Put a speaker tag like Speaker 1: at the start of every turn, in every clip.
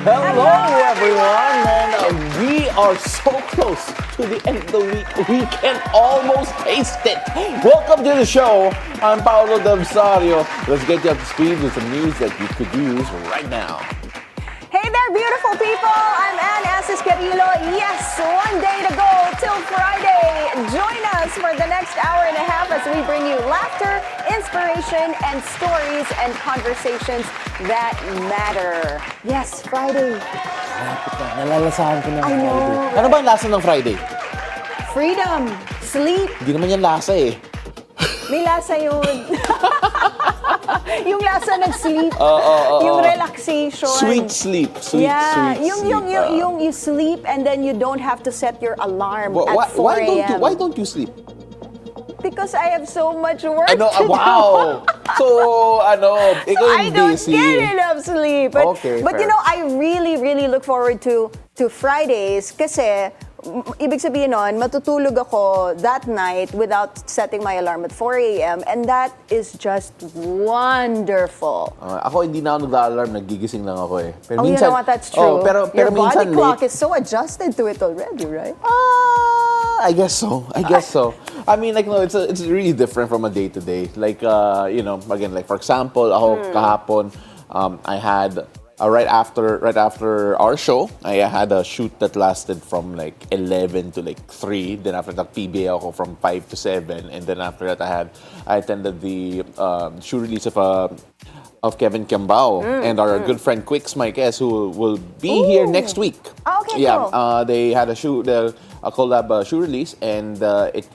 Speaker 1: Hello, everyone, and we are so close to the end of the week. We can almost taste it. Welcome to the show. I'm Paolo del Rosario. Let's get you up to speed with some news that you could use right now.
Speaker 2: Hey there, beautiful people. I'm Anne Asis-Carilo. Yes, one day to go till Friday. Join us for the next hour and a half as we bring you laughter, inspiration, and stories and conversations that matter. Yes, Friday.
Speaker 1: Nalalasahan ko na.
Speaker 2: I know.
Speaker 1: Ano ba ang lasa ng Friday?
Speaker 2: Freedom, sleep.
Speaker 1: Hindi naman yan lasa eh.
Speaker 2: May lasa yun. Yung lasa ng sleep. Yung relaxation.
Speaker 1: Sweet sleep. Sweet sleep.
Speaker 2: Yung you sleep and then you don't have to set your alarm at 4 a.m.
Speaker 1: Why don't you sleep?
Speaker 2: Because I have so much work
Speaker 1: to do. Wow! So, ikaw
Speaker 2: I don't
Speaker 1: busy.
Speaker 2: get enough sleep. But
Speaker 1: Okay,
Speaker 2: you know, I really look forward to Fridays kasi ibig sabihin nun, matutulog ako that night without setting my alarm at 4 a.m. and that is just wonderful.
Speaker 1: Ako hindi na ako nag-alarm, nagigising lang ako eh. Pero
Speaker 2: you know what, that's true.
Speaker 1: Pero
Speaker 2: Your
Speaker 1: minsan
Speaker 2: body clock is so adjusted to it already, right?
Speaker 1: I guess so. I mean, it's really different from a day to day. Like, again, like for example, ako kahapon, I had right after our show, I had a shoot that lasted from like 11 to like 3. Then after that, PBA ako from 5 to 7, and then after that, I attended the shoot release of Kevin Kiambao and our good friend Quicks Mike S, who will be here next week.
Speaker 2: Oh, okay,
Speaker 1: yeah,
Speaker 2: cool.
Speaker 1: they had a collab shoe release, and it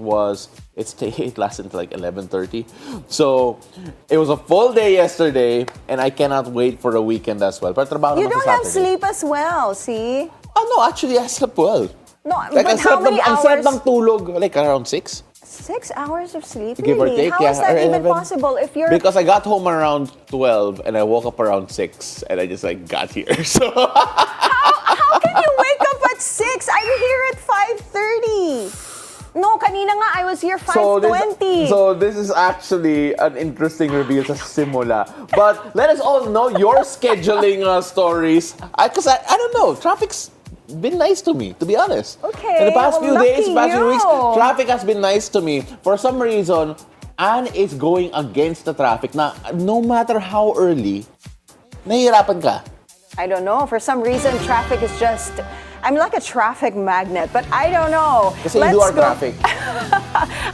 Speaker 1: lasted until like 11:30. So it was a full day yesterday, and I cannot wait for the weekend as well. Pero trabaho
Speaker 2: You
Speaker 1: naman
Speaker 2: don't
Speaker 1: sa
Speaker 2: have
Speaker 1: Saturday.
Speaker 2: sleep as well, see?
Speaker 1: Oh no, actually I slept well.
Speaker 2: No,
Speaker 1: Like
Speaker 2: but how many
Speaker 1: ang sarap
Speaker 2: hours?
Speaker 1: ng tulog, like around 6.
Speaker 2: 6 hours of sleep?
Speaker 1: Give or
Speaker 2: Really?
Speaker 1: take,
Speaker 2: How is that
Speaker 1: or
Speaker 2: even
Speaker 1: 11.
Speaker 2: possible if you're...
Speaker 1: Because I got home around 12 and I woke up around 6 and I just like got here. So
Speaker 2: How can you wake up at 6? I'm here at 5:30. No, kanina nga I was here 5:20.
Speaker 1: So this is actually an interesting reveal sa simula. But let us all know your scheduling stories. Because I don't know, traffic's been nice to me, to be honest.
Speaker 2: Okay,
Speaker 1: In the past
Speaker 2: well,
Speaker 1: few days,
Speaker 2: lucky
Speaker 1: past few weeks,
Speaker 2: you.
Speaker 1: traffic has been nice to me. For some reason, Anne is going against the traffic na no matter how early, nahihirapan ka.
Speaker 2: I don't know. For some reason, traffic is just... I'm like a traffic magnet, but I don't know.
Speaker 1: Kasi you do our traffic.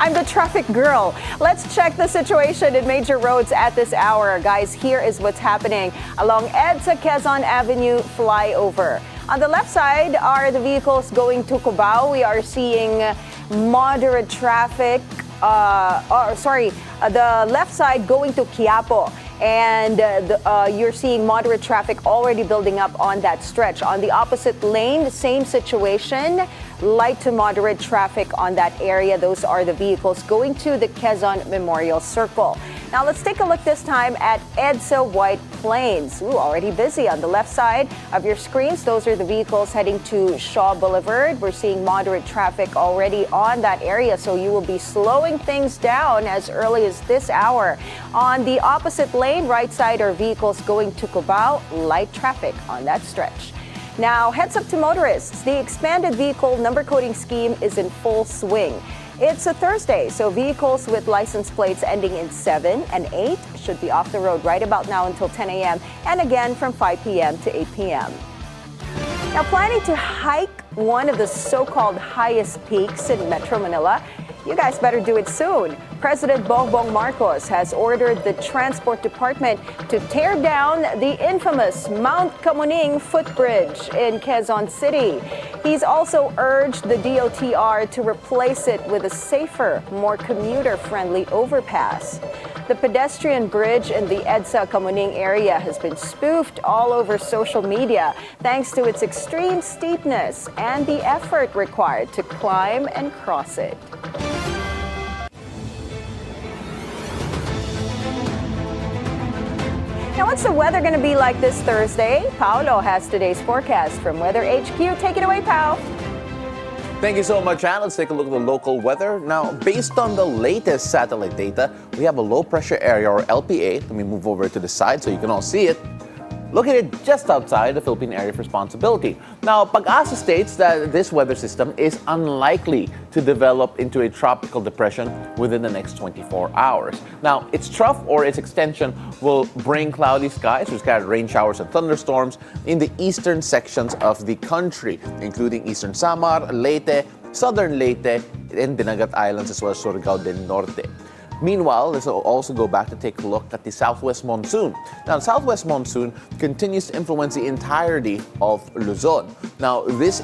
Speaker 2: I'm the traffic girl. Let's check the situation in major roads at this hour. Guys, here is what's happening along EDSA Quezon Avenue flyover. On the left side are the vehicles going to Cubao. We are seeing moderate traffic. The left side going to Quiapo. And you're seeing moderate traffic already building up on that stretch. On the opposite lane, the same situation. Light to moderate traffic on that area. Those are the vehicles going to the Quezon Memorial Circle. Now let's take a look this time at EDSA White Plains. Ooh, already busy on the left side of your screens. Those are the vehicles heading to Shaw Boulevard. We're seeing moderate traffic already on that area, so you will be slowing things down as early as this hour. On the opposite lane, right side, are vehicles going to Cubao. Light traffic on that stretch. Now, heads up to motorists. The expanded vehicle number coding scheme is in full swing. It's a Thursday, so vehicles with license plates ending in 7 and 8 should be off the road right about now until 10 a.m. and again from 5 p.m. to 8 p.m. Now, planning to hike one of the so-called highest peaks in Metro Manila? You guys better do it soon. President Bongbong Marcos has ordered the Transport Department to tear down the infamous Mount Kamuning footbridge in Quezon City. He's also urged the DOTR to replace it with a safer, more commuter-friendly overpass. The pedestrian bridge in the EDSA Kamuning area has been spoofed all over social media thanks to its extreme steepness and the effort required to climb and cross it. Now, what's the weather going to be like this Thursday? Paolo has today's forecast from Weather HQ. Take it away, Pao.
Speaker 1: Thank you so much, Anne. Let's take a look at the local weather. Now, based on the latest satellite data, we have a low pressure area, or LPA. Let me move over to the side so you can all see it. located just outside the Philippine area of responsibility. Now, Pag-asa states that this weather system is unlikely to develop into a tropical depression within the next 24 hours. Now, its trough or its extension will bring cloudy skies with scattered rain showers and thunderstorms in the eastern sections of the country, including eastern Samar, Leyte, southern Leyte, and Dinagat Islands, as well as Surigao del Norte. Meanwhile, let's also go back to take a look at the southwest monsoon. Now, the southwest monsoon continues to influence the entirety of Luzon. Now, this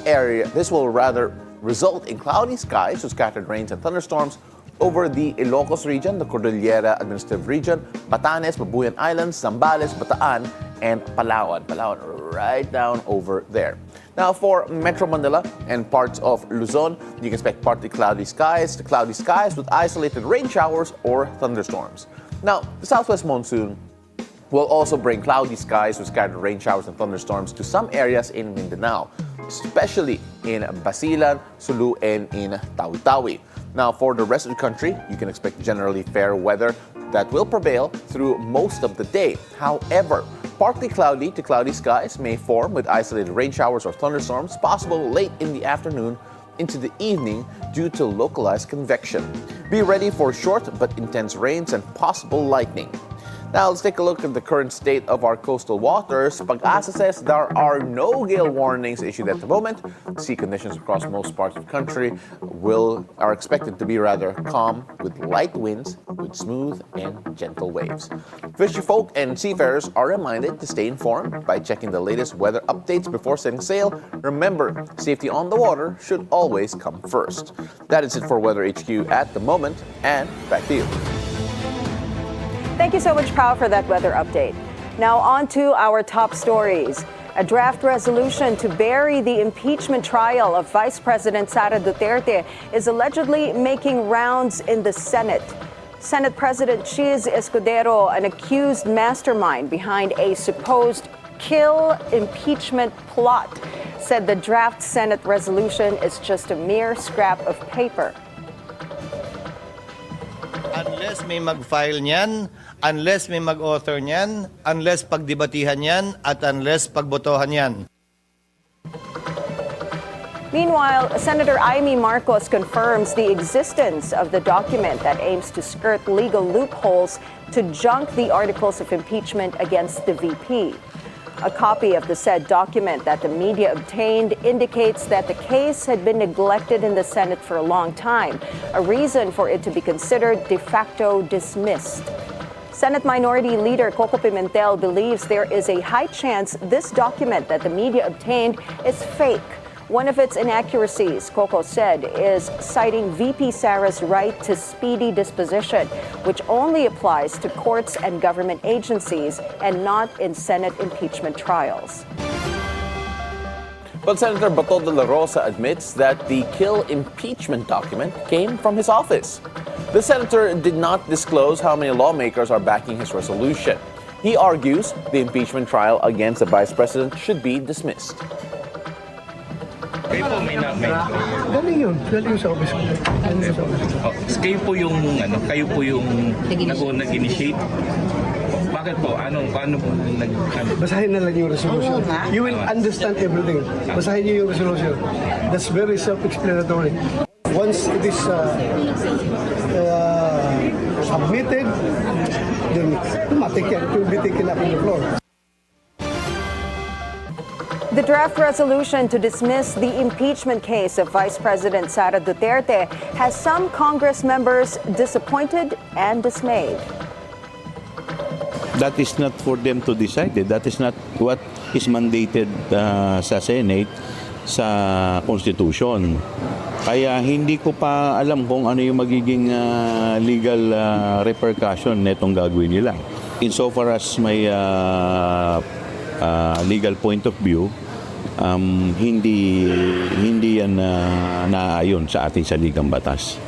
Speaker 1: will rather result in cloudy skies with scattered rains and thunderstorms over the Ilocos region, the Cordillera Administrative Region, Batanes, Babuyan Islands, Zambales, Bataan, and Palawan. Palawan right down over there. Now, for Metro Manila and parts of Luzon, you can expect partly cloudy skies with isolated rain showers or thunderstorms. Now, the southwest monsoon will also bring cloudy skies with scattered rain showers and thunderstorms to some areas in Mindanao, especially in Basilan, Sulu, and in Tawi-Tawi. Now, for the rest of the country, you can expect generally fair weather that will prevail through most of the day. However, partly cloudy to cloudy skies may form with isolated rain showers or thunderstorms possible late in the afternoon into the evening due to localized convection. Be ready for short but intense rains and possible lightning. Now, let's take a look at the current state of our coastal waters. Pag-asa says there are no gale warnings issued at the moment. Sea conditions across most parts of the country are expected to be rather calm with light winds with smooth and gentle waves. Fisher folk and seafarers are reminded to stay informed by checking the latest weather updates before setting sail. Remember, safety on the water should always come first. That is it for Weather HQ at the moment, and back to you.
Speaker 2: Thank you so much, Pao, for that weather update. Now on to our top stories. A draft resolution to bury the impeachment trial of Vice President Sara Duterte is allegedly making rounds in the Senate. Senate President Cheese Escudero, an accused mastermind behind a supposed kill impeachment plot, said the draft Senate resolution is just a mere scrap of paper.
Speaker 3: Unless may mag-file niyan, unless may mag-author niyan, unless pagdebatihan niyan, at unless pagbotohan niyan.
Speaker 2: Meanwhile, Senator Amy Marcos confirms the existence of the document that aims to skirt legal loopholes to junk the articles of impeachment against the VP. A copy of the said document that the media obtained indicates that the case had been neglected in the Senate for a long time, a reason for it to be considered de facto dismissed. Senate Minority Leader Coco Pimentel believes there is a high chance this document that the media obtained is fake. One of its inaccuracies, Coco said, is citing VP Sara's right to speedy disposition, which only applies to courts and government agencies and not in Senate impeachment trials.
Speaker 1: But Senator Bod de Laosa admits that the kill impeachment document came from his office. The senator did not disclose how many lawmakers are backing his resolution. He argues the impeachment trial against the vice president should be dismissed.
Speaker 4: Kayo po may
Speaker 5: Galing yun sa office ko.
Speaker 4: kayo po yung nag-initiate. Bakit po? Paano po
Speaker 5: Basahin na lang yung resolution. You will understand everything. Basahin niyo yung resolution. That's very self-explanatory. Once it is submitted, then automatic yan. It will be taken up in the floor.
Speaker 2: The draft resolution to dismiss the impeachment case of Vice President Sara Duterte has some Congress members disappointed and dismayed.
Speaker 6: That is not for them to decide. That is not what is mandated sa Senate sa Constitution. Kaya hindi ko pa alam kung ano yung magiging legal repercussion netong gagawin nila. Insofar as may legal point of view, hindi yan naayon sa ating saligang batas.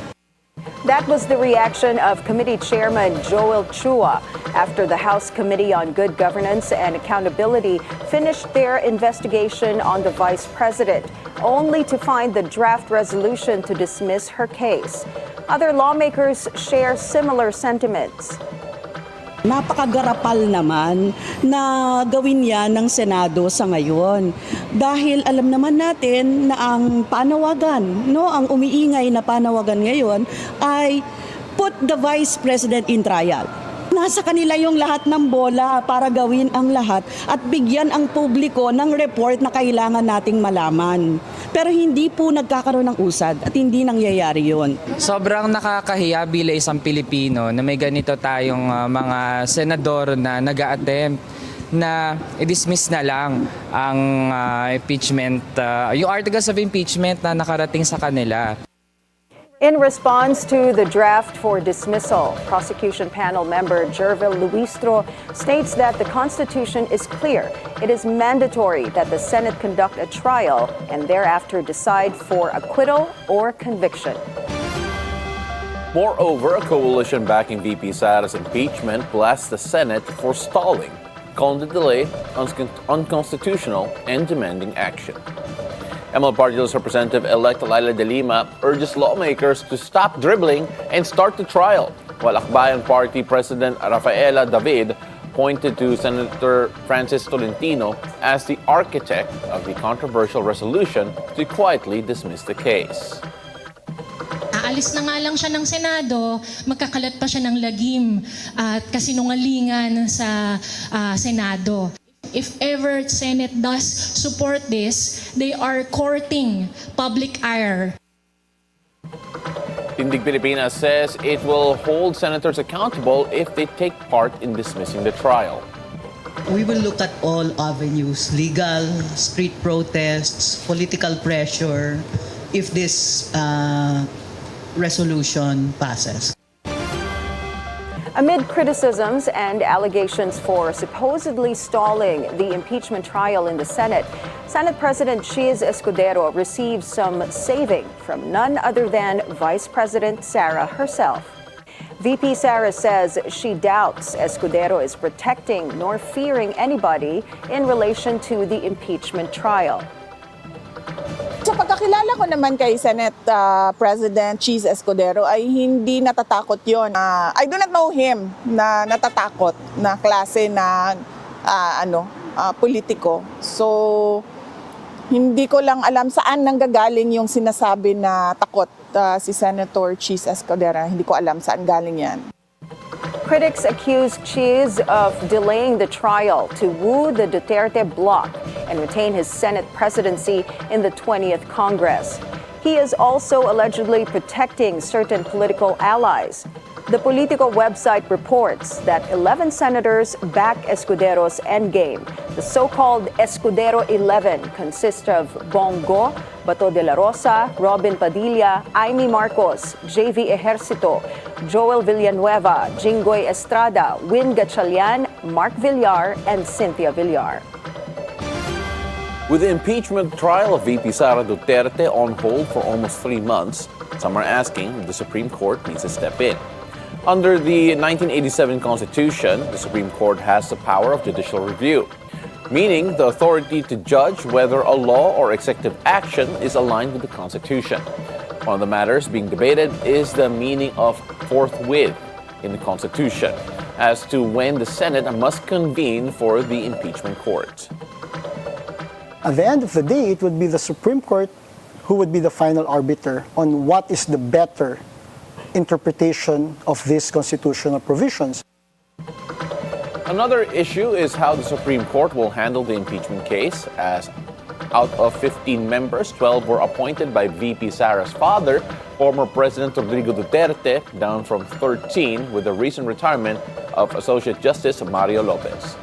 Speaker 2: That was the reaction of Committee Chairman Joel Chua after the House Committee on Good Governance and Accountability finished their investigation on the Vice President, only to find the draft resolution to dismiss her case. Other lawmakers share similar sentiments.
Speaker 7: Napakagarapal naman na gawin yan ng Senado sa ngayon. Dahil alam naman natin na ang panawagan, ang umiingay na panawagan ngayon ay put the Vice President in trial. Nasa kanila yung lahat ng bola para gawin ang lahat at bigyan ang publiko ng report na kailangan nating malaman. Pero hindi po nagkakaroon ng usad at hindi nangyayari yun.
Speaker 8: Sobrang nakakahiya bilang isang Pilipino na may ganito tayong mga senador na nag-a-attempt na i-dismiss na lang ang impeachment, yung articles of impeachment na nakarating sa kanila.
Speaker 2: In response to the draft for dismissal, prosecution panel member Jervil Luistro states that the Constitution is clear. It is mandatory that the Senate conduct a trial and thereafter decide for acquittal or conviction.
Speaker 1: Moreover, a coalition backing VP Sara's impeachment blasts the Senate for stalling, calling the delay unconstitutional and demanding action. ML Party-list Representative-elect Laila de Lima urges lawmakers to stop dribbling and start the trial, while Akbayan Party President Rafaela David pointed to Senator Francis Tolentino as the architect of the controversial resolution to quietly dismiss the case.
Speaker 9: Aalis na nga lang siya ng Senado, magkakalat pa siya ng lagim at kasinungalingan sa Senado. If ever Senate does support this, they are courting public ire.
Speaker 1: Tindig Filipina says it will hold senators accountable if they take part in dismissing the trial.
Speaker 10: We will look at all avenues, legal, street protests, political pressure, if this resolution passes.
Speaker 2: Amid criticisms and allegations for supposedly stalling the impeachment trial in the Senate, Senate President Cheese Escudero received some saving from none other than Vice President Sara herself. VP Sara says she doubts Escudero is protecting nor fearing anybody in relation to the impeachment trial.
Speaker 11: Sa pagkakilala ko naman kay Senate President Cheese Escudero ay hindi natatakot yon. I do not know him na natatakot na klase na politiko. So hindi ko lang alam saan nanggagaling yung sinasabi na takot si Senator Cheese Escudero. Hindi ko alam saan galing yan.
Speaker 2: Critics accuse Cheese of delaying the trial to woo the Duterte bloc and retain his Senate presidency in the 20th Congress. He is also allegedly protecting certain political allies. The Politico website reports that 11 senators back Escudero's endgame. The so-called Escudero 11 consists of Bongo, Bod de Laosa, Robin Padilla, Amy Marcos, JV Ejercito, Joel Villanueva, Jinggoy Estrada, Win Gatchalian, Mark Villar, and Cynthia Villar.
Speaker 1: With the impeachment trial of VP Sara Duterte on hold for almost 3 months, some are asking if the Supreme Court needs to step in. Under the 1987 Constitution, the Supreme Court has the power of judicial review, meaning the authority to judge whether a law or executive action is aligned with the Constitution. One of the matters being debated is the meaning of forthwith in the Constitution as to when the Senate must convene for the impeachment court.
Speaker 12: At the end of the day, it would be the Supreme Court who would be the final arbiter on what is the better interpretation of these constitutional provisions.
Speaker 1: Another issue is how the Supreme Court will handle the impeachment case, as out of 15 members, 12 were appointed by VP Sara's father, former President Rodrigo Duterte, down from 13 with the recent retirement of Associate Justice Mario Lopez.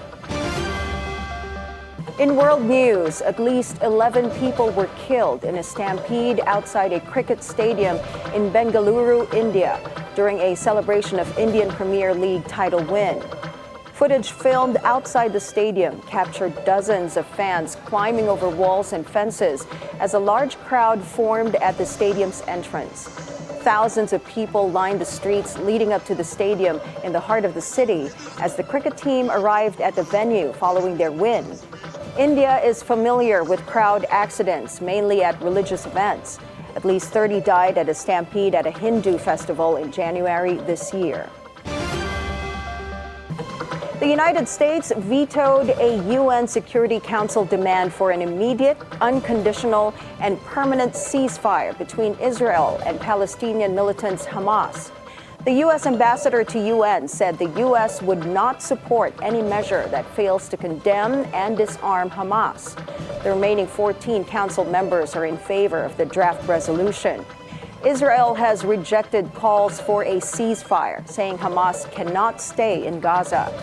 Speaker 2: In world news, at least 11 people were killed in a stampede outside a cricket stadium in Bengaluru, India, during a celebration of Indian Premier League title win. Footage filmed outside the stadium captured dozens of fans climbing over walls and fences as a large crowd formed at the stadium's entrance. Thousands of people lined the streets leading up to the stadium in the heart of the city as the cricket team arrived at the venue following their win. India is familiar with crowd accidents, mainly at religious events. At least 30 died at a stampede at a Hindu festival in January this year. The United States vetoed a UN Security Council demand for an immediate, unconditional, and permanent ceasefire between Israel and Palestinian militants Hamas. The U.S. ambassador to UN said the U.S. would not support any measure that fails to condemn and disarm Hamas. The remaining 14 council members are in favor of the draft resolution. Israel has rejected calls for a ceasefire, saying Hamas cannot stay in Gaza.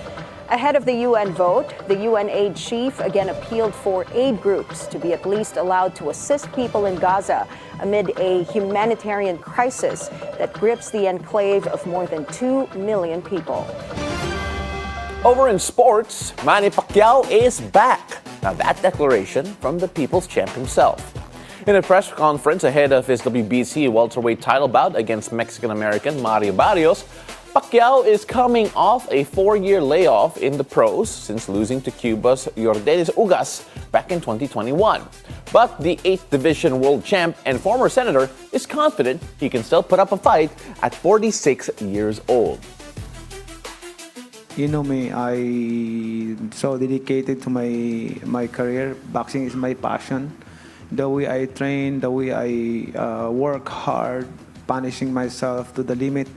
Speaker 2: Ahead of the UN vote, the UN aid chief again appealed for aid groups to be at least allowed to assist people in Gaza amid a humanitarian crisis that grips the enclave of more than 2 million people.
Speaker 1: Over in sports, Manny Pacquiao is back. Now that declaration from the people's champ himself. In a press conference ahead of his WBC welterweight title bout against Mexican-American Mario Barrios, Pacquiao is coming off a 4-year layoff in the pros since losing to Cuba's Yordenis Ugas back in 2021. But the 8th Division world champ and former senator is confident he can still put up a fight at 46 years old.
Speaker 13: You know me, I'm so dedicated to my career. Boxing is my passion. The way I train, the way I work hard, punishing myself to the limit,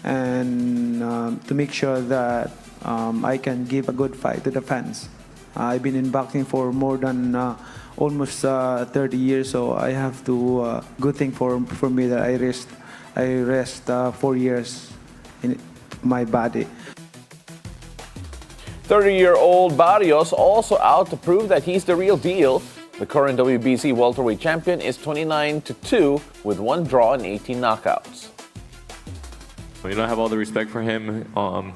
Speaker 13: and to make sure that I can give a good fight to the fans. I've been in boxing for more than almost 30 years, so I have to good thing for me that I rest 4 years in my body.
Speaker 1: 30-year-old Barrios also out to prove that he's the real deal. The current WBC welterweight champion is 29-2 with 1 draw and 18 knockouts.
Speaker 14: I have all the respect for him. I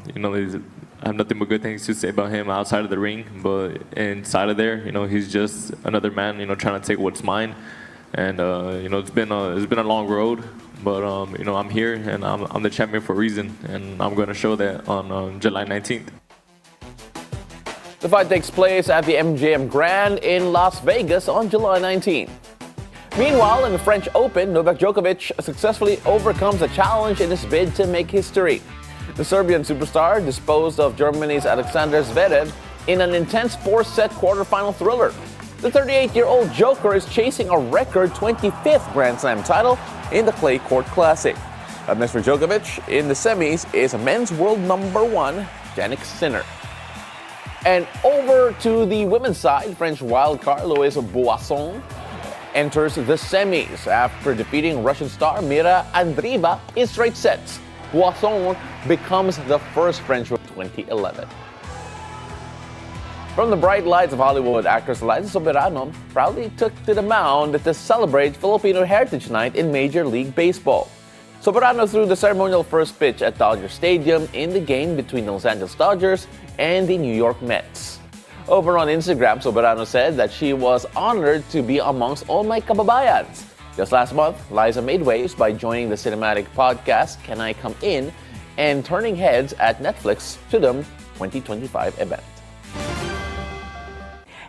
Speaker 14: have nothing but good things to say about him outside of the ring, but inside of there, he's just another man, trying to take what's mine. And it's been a long road, but I'm here and I'm the champion for a reason, and I'm going to show that on July 19th.
Speaker 1: The fight takes place at the MGM Grand in Las Vegas on July 19th. Meanwhile, in the French Open, Novak Djokovic successfully overcomes a challenge in his bid to make history. The Serbian superstar disposed of Germany's Alexander Zverev in an intense 4-set quarterfinal thriller. The 38-year-old Joker is chasing a record 25th Grand Slam title in the Clay Court Classic. Up next for Djokovic in the semis is men's world number 1, Jannik Sinner. And over to the women's side, French wildcard Louise Boisson enters the semis after defeating Russian star Mira Andreeva in straight sets. Boisson becomes the first French woman 2011. From the bright lights of Hollywood, actress Liza Soberano proudly took to the mound to celebrate Filipino Heritage Night in Major League Baseball. Soberano threw the ceremonial first pitch at Dodger Stadium in the game between the Los Angeles Dodgers and the New York Mets. Over on Instagram, Soberano said that she was honored to be amongst all my kababayans. Just last month, Liza made waves by joining the cinematic podcast Can I Come In and turning heads at Netflix to the 2025 event.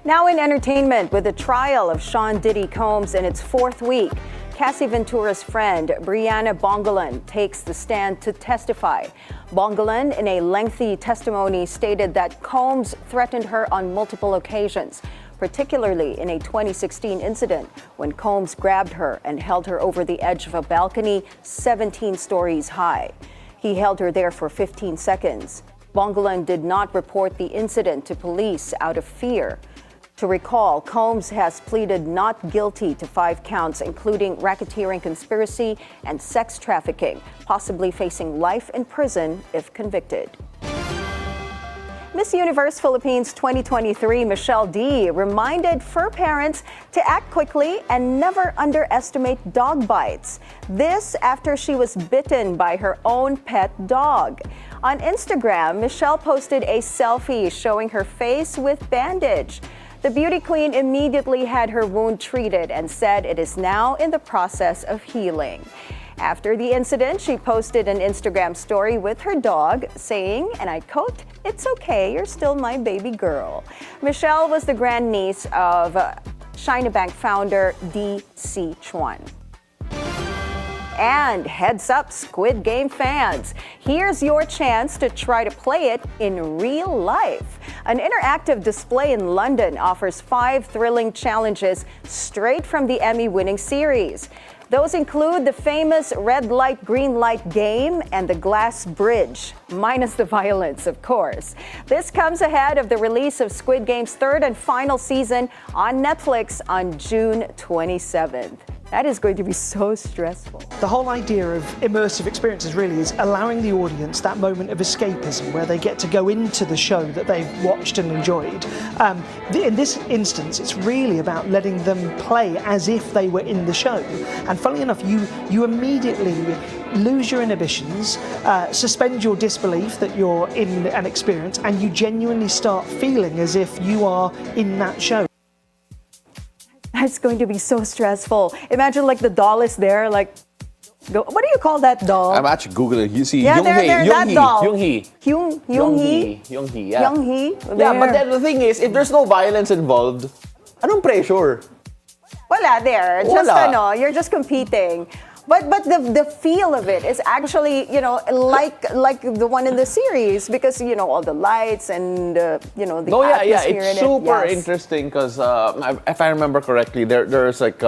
Speaker 2: Now in entertainment, with the trial of Shaun Diddy Combs in its 4th week, Cassie Ventura's friend, Brianna Bongolan, takes the stand to testify. Bongolan, in a lengthy testimony, stated that Combs threatened her on multiple occasions, particularly in a 2016 incident when Combs grabbed her and held her over the edge of a balcony 17 stories high. He held her there for 15 seconds. Bongolan did not report the incident to police out of fear. To recall, Combs has pleaded not guilty to 5 counts, including racketeering conspiracy and sex trafficking, possibly facing life in prison if convicted. Miss Universe Philippines 2023 Michelle D reminded fur parents to act quickly and never underestimate dog bites. This after she was bitten by her own pet dog. On Instagram, Michelle posted a selfie showing her face with bandage. The beauty queen immediately had her wound treated and said it is now in the process of healing. After the incident, she posted an Instagram story with her dog saying, and I quote, "It's okay, you're still my baby girl." Michelle was the grandniece of China Bank founder D.C. Chuan. And heads up, Squid Game fans, here's your chance to try to play it in real life. An interactive display in London offers 5 thrilling challenges straight from the Emmy-winning series. Those include the famous red light, green light game and the glass bridge, minus the violence, of course. This comes ahead of the release of Squid Game's 3rd and final season on Netflix on June 27th. That is going to be so stressful.
Speaker 15: The whole idea of immersive experiences really is allowing the audience that moment of escapism where they get to go into the show that they've watched and enjoyed. In this instance, it's really about letting them play as if they were in the show. And funnily enough, you immediately lose your inhibitions, suspend your disbelief that you're in an experience, and you genuinely start feeling as if you are in that show.
Speaker 2: That's going to be so stressful. Imagine like the doll is there, like, what do you call that doll?
Speaker 1: I'm actually Googling. You see,
Speaker 2: Yeah,
Speaker 1: Yoonghee,
Speaker 2: that doll.
Speaker 1: Yoonghee.
Speaker 2: Yoonghee?
Speaker 1: Yeah.
Speaker 2: Yoonghee?
Speaker 1: Yeah, but then the thing is, if there's no violence involved, anong pressure?
Speaker 2: Wala there. Just
Speaker 1: Wala.
Speaker 2: you're just competing. But the feel of it is actually, like the one in the series, because, all the lights and, the atmosphere
Speaker 1: it's
Speaker 2: in it.
Speaker 1: super
Speaker 2: Yes.
Speaker 1: interesting because if I remember correctly, there's like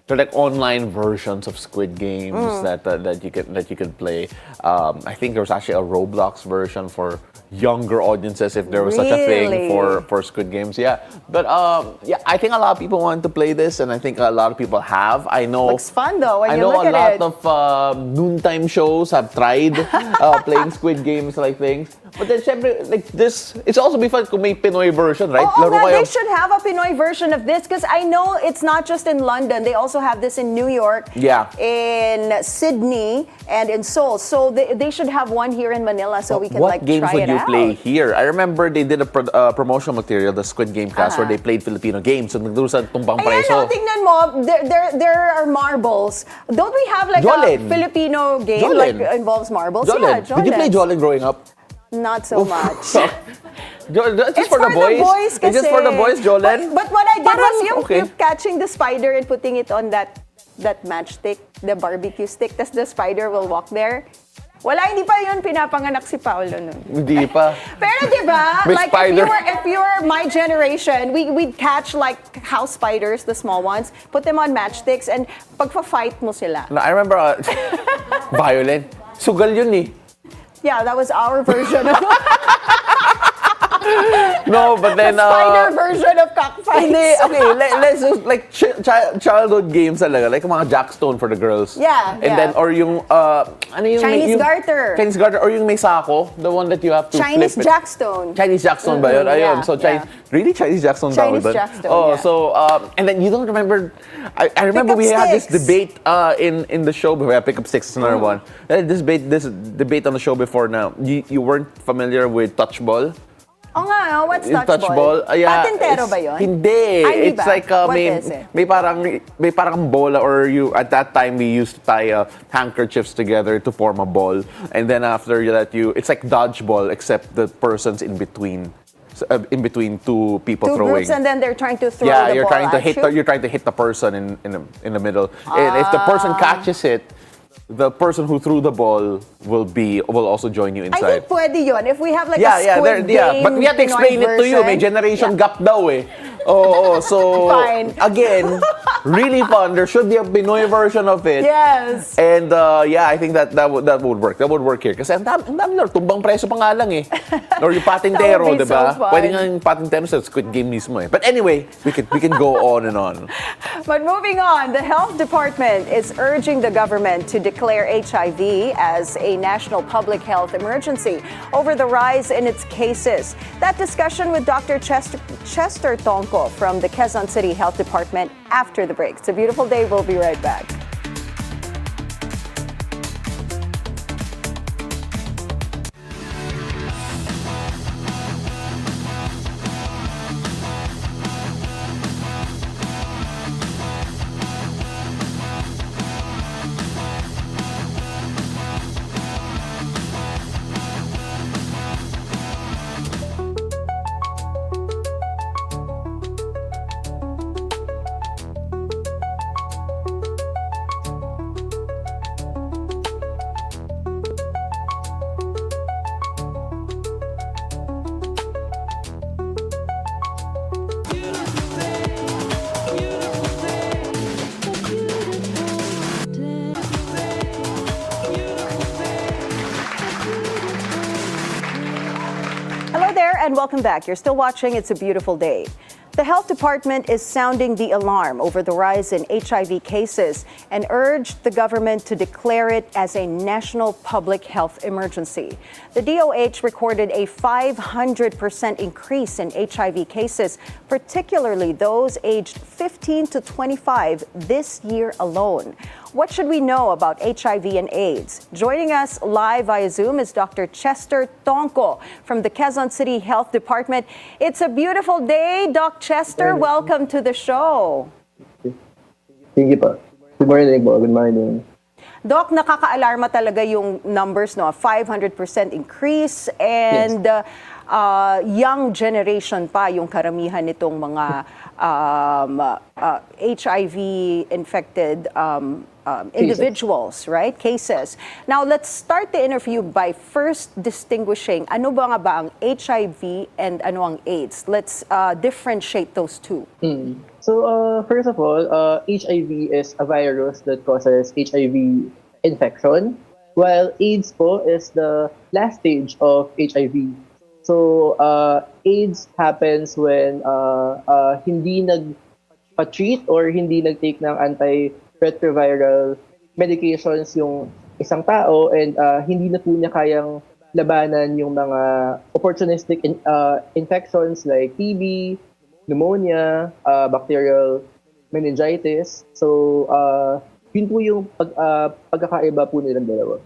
Speaker 1: they're like online versions of Squid Games that you can play. I think there was actually a Roblox version for younger audiences, if there was such a thing
Speaker 2: Really?
Speaker 1: for Squid Games. Yeah, but I think a lot of people want to play this, and I think a lot of people have. I know.
Speaker 2: Looks fun though when
Speaker 1: I
Speaker 2: you
Speaker 1: know
Speaker 2: look
Speaker 1: a
Speaker 2: at
Speaker 1: lot
Speaker 2: it.
Speaker 1: of noontime shows have tried playing Squid Games like things. But then, syempre, like this, it's also be fun kung may Pinoy version, right?
Speaker 2: Oh,
Speaker 1: Laro
Speaker 2: God,
Speaker 1: kayo.
Speaker 2: they should have a Pinoy version of this because I know it's not just in London. They also have this in New York,
Speaker 1: Yeah.
Speaker 2: in Sydney, and in Seoul. So they should have one here in Manila so we can
Speaker 1: What
Speaker 2: like
Speaker 1: games
Speaker 2: try
Speaker 1: would
Speaker 2: it
Speaker 1: you
Speaker 2: out.
Speaker 1: play here? I remember they did a promotional material, the Squid Game cast, where they played Filipino games. So nagduro sa tumbang
Speaker 2: Ayan,
Speaker 1: preso.
Speaker 2: no, tingnan mo, there are marbles. Don't we have like
Speaker 1: Jolin.
Speaker 2: a Filipino game
Speaker 1: Jolin.
Speaker 2: like involves marbles?
Speaker 1: Jolin.
Speaker 2: Yeah, Jolin.
Speaker 1: Did you play Jolin growing up?
Speaker 2: Not so much.
Speaker 1: Just
Speaker 2: It's
Speaker 1: for the boys? It's just for the boys, Jolin?
Speaker 2: But what I did was yung
Speaker 1: okay.
Speaker 2: catching the spider and putting it on that matchstick, the barbecue stick, tas the spider will walk there. Wala, hindi pa yun pinapanganak si Paolo nun.
Speaker 1: Hindi pa.
Speaker 2: Pero di ba,
Speaker 1: May
Speaker 2: like
Speaker 1: spider.
Speaker 2: if you were my generation, we'd catch like house spiders, the small ones, put them on matchsticks, and pagpa-fight mo sila.
Speaker 1: No, I remember, violent. Sugal yun eh.
Speaker 2: Yeah, that was our version of
Speaker 1: No, but then...
Speaker 2: the spider version of cockfights.
Speaker 1: Hindi, okay, let's do like childhood games talaga, like mga jackstone for the girls.
Speaker 2: Yeah,
Speaker 1: And
Speaker 2: yeah.
Speaker 1: then, or yung, ano yung...
Speaker 2: Chinese
Speaker 1: yung,
Speaker 2: garter.
Speaker 1: Chinese garter, or yung may sako, the one that you have to
Speaker 2: Chinese
Speaker 1: flip it.
Speaker 2: jackstone.
Speaker 1: Chinese jackstone ba yun?
Speaker 2: Mhm,
Speaker 1: Ayun,
Speaker 2: yeah,
Speaker 1: so Chinese...
Speaker 2: yeah.
Speaker 1: Really? Chinese jackstone
Speaker 2: Chinese
Speaker 1: tawag doon?
Speaker 2: jackstone,
Speaker 1: Oh,
Speaker 2: yeah.
Speaker 1: so, and then you don't remember... I remember
Speaker 2: Pick up
Speaker 1: we had this
Speaker 2: sticks.
Speaker 1: debate in the show before. Pick up sticks is another one. This debate on the show before now. You weren't familiar with touchball?
Speaker 2: Oh nga, no? What's
Speaker 1: Yung
Speaker 2: touchball?
Speaker 1: Yeah,
Speaker 2: Patintero
Speaker 1: it's-
Speaker 2: ba yun?
Speaker 1: Hindi.
Speaker 2: Ay,
Speaker 1: It's
Speaker 2: ba?
Speaker 1: like
Speaker 2: What
Speaker 1: may,
Speaker 2: is it?
Speaker 1: may parang bola, or you at that time we used to tie handkerchiefs together to form a ball, and then after that it's like dodgeball except the person's in between. In between two people
Speaker 2: Two
Speaker 1: throwing.
Speaker 2: groups, and then they're trying to throw
Speaker 1: Yeah,
Speaker 2: the
Speaker 1: you're
Speaker 2: ball
Speaker 1: trying to
Speaker 2: at
Speaker 1: hit.
Speaker 2: you?
Speaker 1: You're trying to hit the person in the middle. And if the person catches it, the person who threw the ball will also join you
Speaker 2: I
Speaker 1: inside.
Speaker 2: think pwede yun. If we have like a Squid Game
Speaker 1: but we have to
Speaker 2: Pinoy
Speaker 1: explain it to you. May
Speaker 2: version.
Speaker 1: generation gap daw eh. Oh, so
Speaker 2: Fine.
Speaker 1: again, really fun. There should be a Pinoy version of it.
Speaker 2: Yes.
Speaker 1: And I think that would work. That would work here. Kasi ang dami lang, tumbang preso pa nga lang eh. Or yung patintero,
Speaker 2: That would be
Speaker 1: di ba?
Speaker 2: so fun.
Speaker 1: Pwede nga yung patintero sa Squid Game mismo eh. But anyway, we can go on and on.
Speaker 2: But moving on, the health department is urging the government to declare HIV as a national public health emergency over the rise in its cases. That discussion with Dr. Chester Tongco from the Quezon City Health Department after the break. It's a beautiful day. We'll be right back. and welcome back. You're still watching It's a Beautiful Day. The health department is sounding the alarm over the rise in HIV cases and urged the government to declare it as a national public health emergency. The DOH recorded a 500% increase in HIV cases, particularly those aged 15 to 25 this year alone. What should we know about HIV and AIDS? Joining us live via Zoom is Dr. Chester Tongco from the Quezon City Health Department. It's a beautiful day, Doc Chester. Welcome to the show.
Speaker 16: Thank you po. Good morning po. Good morning.
Speaker 2: Doc, nakaka-alarma talaga yung numbers, no? 500% increase and young generation pa yung karamihan nitong mga HIV-infected individuals, right? Cases. Now, let's start the interview by first distinguishing ano ba nga ba ang HIV and ano ang AIDS. Let's differentiate those two.
Speaker 16: So, first of all, HIV is a virus that causes HIV infection, while AIDS po is the last stage of HIV. So, AIDS happens when hindi nag-treat or hindi nag-take ng antiretroviral medications yung isang tao and hindi na po niya kayang labanan yung mga opportunistic infections like TB, pneumonia, bacterial meningitis. So, yun po yung pagkakaiba po nilang dalawa.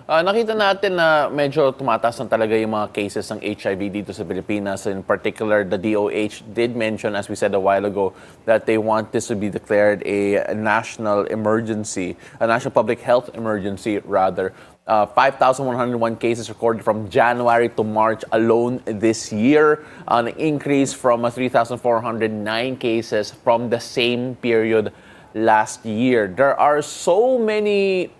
Speaker 1: Nakita natin na medyo tumataas na talaga yung mga cases ng HIV dito sa Pilipinas. In particular, the DOH did mention, as we said a while ago, that they want this to be declared a national emergency, a national public health emergency, rather. 5,101 cases recorded from January to March alone this year, an increase from 3,409 cases from the same period last year. There are so many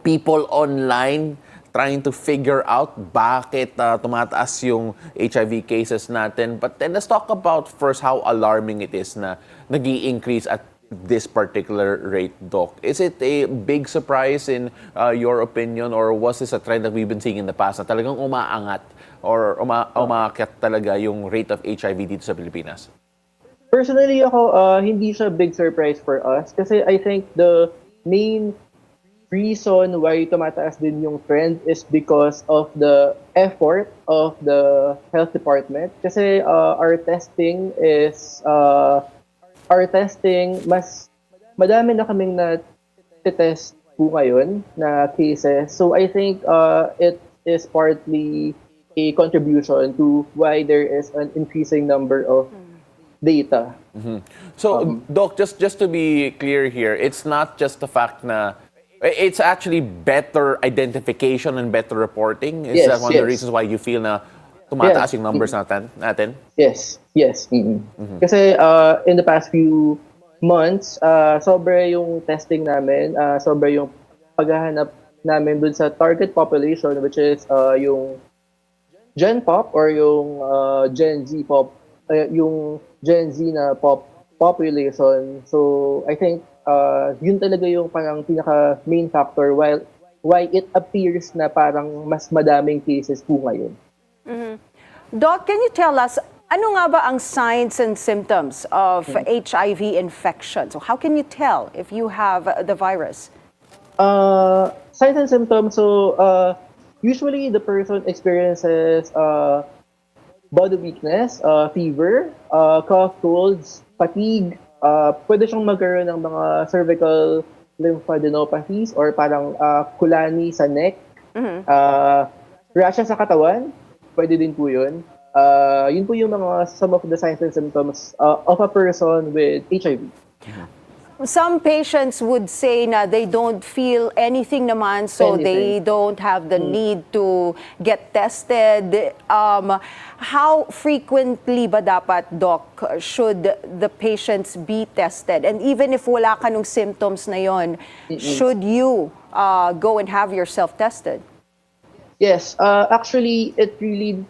Speaker 1: people online trying to figure out bakit tumataas yung HIV cases natin. But then let's talk about first how alarming it is na nag-i-increase at this particular rate, Doc. Is it a big surprise in your opinion, or was this a trend that we've been seeing in the past na talagang umaangat or umaakyat talaga yung rate of HIV dito sa Pilipinas?
Speaker 16: Personally, ako, hindi siya big surprise for us kasi I think the main reason why tumataas din yung trend is because of the effort of the health department. Kasi our testing, mas madami na kaming na-test po ngayon na cases. So I think it is partly a contribution to why there is an increasing number of data.
Speaker 1: So, Doc, just to be clear here, it's not just the fact na it's actually better identification and better reporting. Is that one of the reasons why you feel na tumataas yung numbers natin?
Speaker 16: Yes. Kasi in the past few months, sobra yung testing namin, sobra yung paghahanap namin dun sa target population, which is yung Gen Pop or yung Gen Z Pop, yung Gen Z na population. So I think yun talaga yung parang pinaka main factor why it appears na parang mas madaming cases po ngayon.
Speaker 2: Doc, can you tell us ano nga ba ang signs and symptoms of HIV infection? So how can you tell if you have the virus?
Speaker 16: Signs and symptoms, so usually the person experiences body weakness, fever, cough, colds, fatigue. Pwede siyang magkaroon ng mga cervical lymphadenopathies or parang kulani sa neck. Rashes sa katawan, pwede din po yun. Yun po yung some of the signs and symptoms of a person with HIV.
Speaker 2: Some patients would say na they don't feel anything naman, so they don't have the need to get tested. How frequently ba dapat, Doc, should the patients be tested? And even if wala ka nung symptoms na yon, should you go and have yourself tested?
Speaker 16: Yes, actually, it really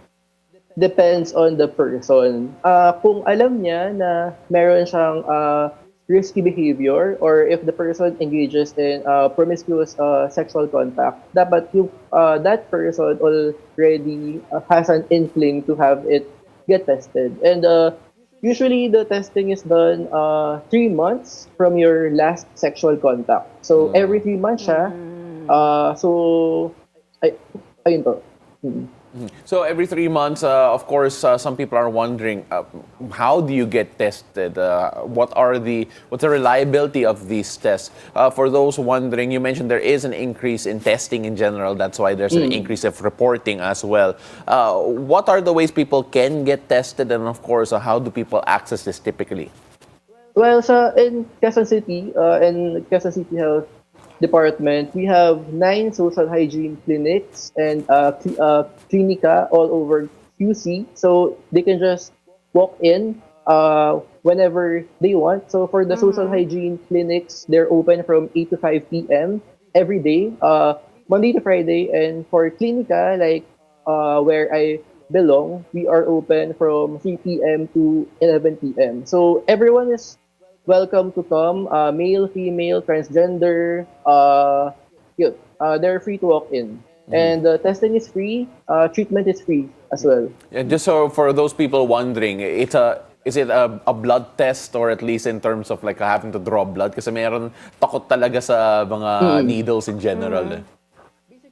Speaker 16: depends on the person. Kung alam niya na meron siyang risky behavior or if the person engages in promiscuous sexual contact, dapat yung that person already has an inkling to have it get tested. And usually the testing is done 3 months from your last sexual contact. So every 3 months siya. So ayun to.
Speaker 1: So every 3 months, of course, some people are wondering, how do you get tested? What's the reliability of these tests? For those wondering, you mentioned there is an increase in testing in general. That's why there's an increase of reporting as well. What are the ways people can get tested? And of course, how do people access this typically?
Speaker 16: Well, in Quezon City, in Quezon City Health Department, we have 9 social hygiene clinics and clinica all over QC. So they can just walk in whenever they want. So for the social hygiene clinics, they're open from 8 to 5 p.m. every day, Monday to Friday. And for clinica, like where I belong, we are open from 3 p.m. to 11 p.m. So everyone is welcome to come, male, female, transgender, they're free to walk in. And testing is free, treatment is free as well.
Speaker 1: Yeah, just so for those people wondering, is it a blood test or at least in terms of like having to draw blood? Kasi meron takot talaga sa mga needles in general.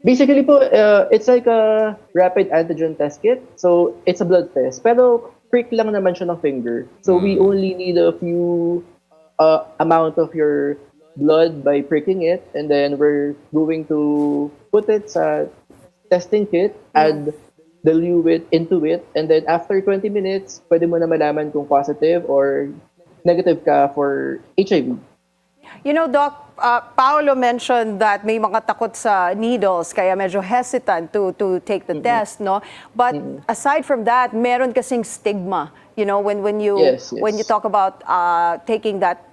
Speaker 16: Basically po, it's like a rapid antigen test kit. So it's a blood test. Pero prick lang naman siya ng finger. So we only need a few amount of your blood by pricking it, and then we're going to put it sa testing kit, add the fluid into it, and then after 20 minutes, pwede mo na malaman kung positive or negative ka for HIV.
Speaker 2: You know, Doc, Paolo mentioned that may mga takot sa needles, kaya medyo hesitant to take the test, no? But aside from that, meron kasing stigma. You know, when you talk about taking that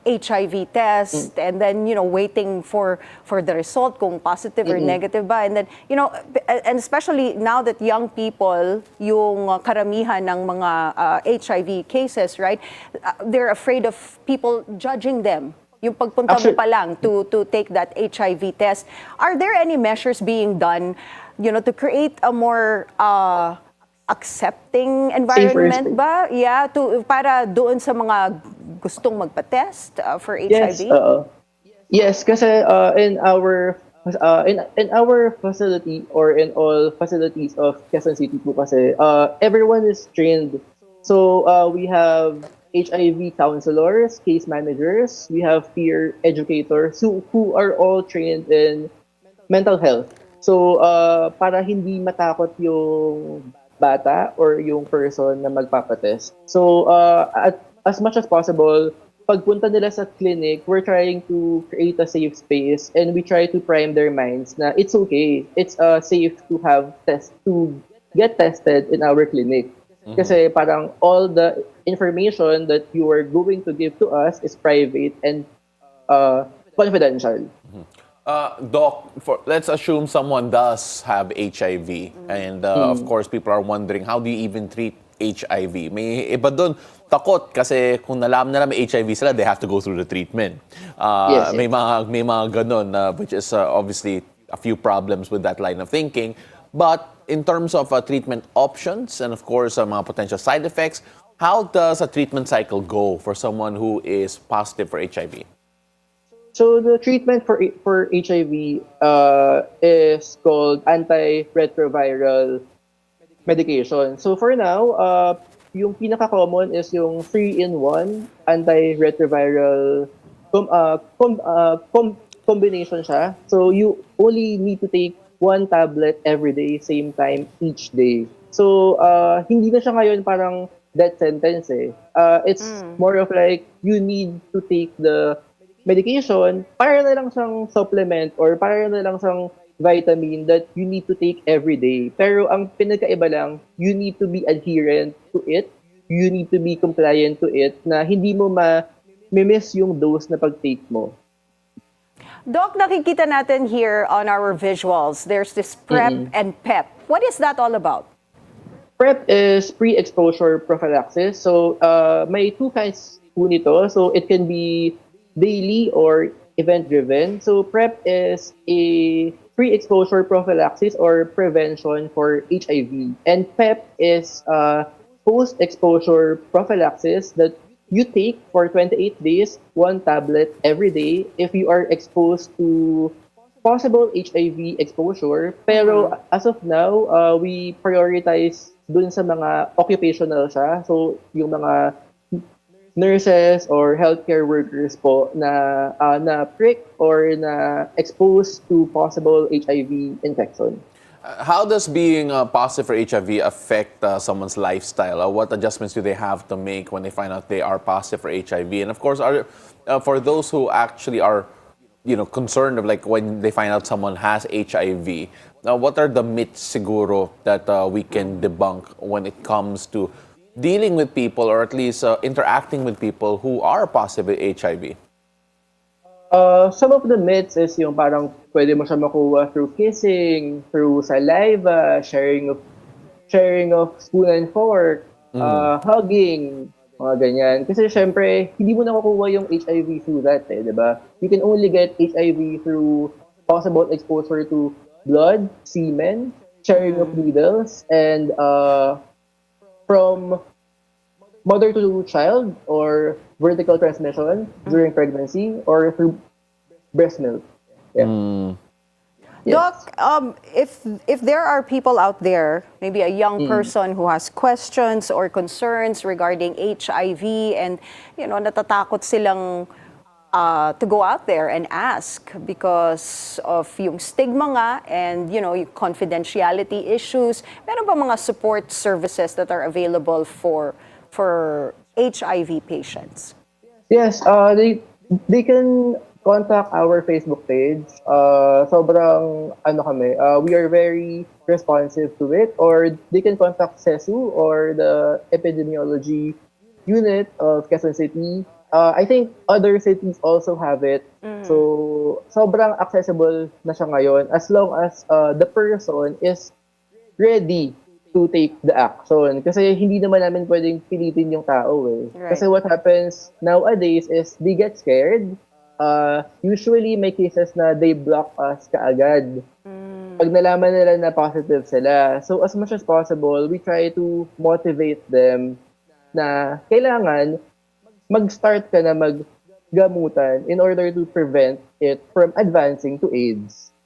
Speaker 2: HIV test and then, you know, waiting for the result kung positive or negative ba. And then, you know, and especially now that young people, yung karamihan ng mga HIV cases, right? They're afraid of people judging them. Yung pagpunta mo pa lang to take that HIV test. Are there any measures being done, you know, to create a more accepting environment ba? Yeah, para doon sa mga gustong magpa-test for HIV?
Speaker 16: Yes, kasi in our facility or in all facilities of Quezon City po kasi everyone is trained. So we have HIV counselors, case managers, we have peer educators who are all trained in mental health. So para hindi matakot yung bata or yung person na magpapatest. So as much as possible, pagpunta nila sa clinic, we're trying to create a safe space and we try to prime their minds na it's okay. It's safe to get tested in our clinic. Kasi parang all the information that you are going to give to us is private and confidential.
Speaker 1: Doc, let's assume someone does have HIV and of course people are wondering, how do you even treat HIV? May iba doon takot kasi kung nalaman nila may HIV sila, they have to go through the treatment. May mga ganun, which is obviously a few problems with that line of thinking. But in terms of treatment options and of course mga potential side effects, how does a treatment cycle go for someone who is positive for HIV?
Speaker 16: So the treatment for HIV is called antiretroviral medication. So for now, yung pinaka-common is yung 3-in-1 antiretroviral combination siya. So you only need to take 1 tablet every day, same time each day. So hindi na siya ngayon parang death sentence eh. It's more of like you need to take the medication, para na lang siyang supplement or para na lang siyang vitamin that you need to take every day. Pero ang pinagkaiba lang, you need to be adherent to it, you need to be compliant to it, na hindi mo ma-miss yung dose na pag-take mo.
Speaker 2: Doc, nakikita natin here on our visuals, there's this PrEP and PEP. What is that all about?
Speaker 16: PrEP is pre-exposure prophylaxis. So may two kinds po nito. So it can be daily or event-driven. So PrEP is a pre-exposure prophylaxis or prevention for HIV. And PEP is post-exposure prophylaxis that you take for 28 days, one tablet every day if you are exposed to possible HIV exposure. Pero as of now, we prioritize dun sa mga occupational siya. So yung mga nurses or healthcare workers po na na prick or na exposed to possible HIV infection.
Speaker 1: How does being positive for HIV affect someone's lifestyle? What adjustments do they have to make when they find out they are positive for HIV? And of course, for those who actually are, concerned of like when they find out someone has HIV, what are the myths siguro that we can debunk when it comes to dealing with people or at least interacting with people who are positive with HIV?
Speaker 16: Some of the myths is yung parang pwede mo siya makuha through kissing, through saliva, sharing of spoon and fork, hugging, mga ganyan. Kasi syempre, hindi mo nakukuha yung HIV through that, di ba? You can only get HIV through possible exposure to blood, semen, sharing of needles, and from mother to child or vertical transmission during pregnancy or through breast milk. Yeah.
Speaker 2: Doc, if there are people out there, maybe a young person who has questions or concerns regarding HIV and, natatakot silang to go out there and ask because of yung stigma nga and, yung confidentiality issues, meron ba mga support services that are available for HIV patients?
Speaker 16: Yes, they can contact our Facebook page. Sobrang we are very responsive to it. Or they can contact CESU or the epidemiology unit of Quezon City. I think other cities also have it. So sobrang accessible na siya ngayon as long as the person is ready to take the action. Kasi hindi naman namin pwedeng pilitin yung tao eh.
Speaker 2: Right.
Speaker 16: Kasi what happens nowadays is they get scared. Usually may cases na they block us kaagad. Pag nalaman nila na positive sila. So as much as possible, we try to motivate them na kailangan mag-start ka na maggamutan in order to prevent it from advancing to AIDS.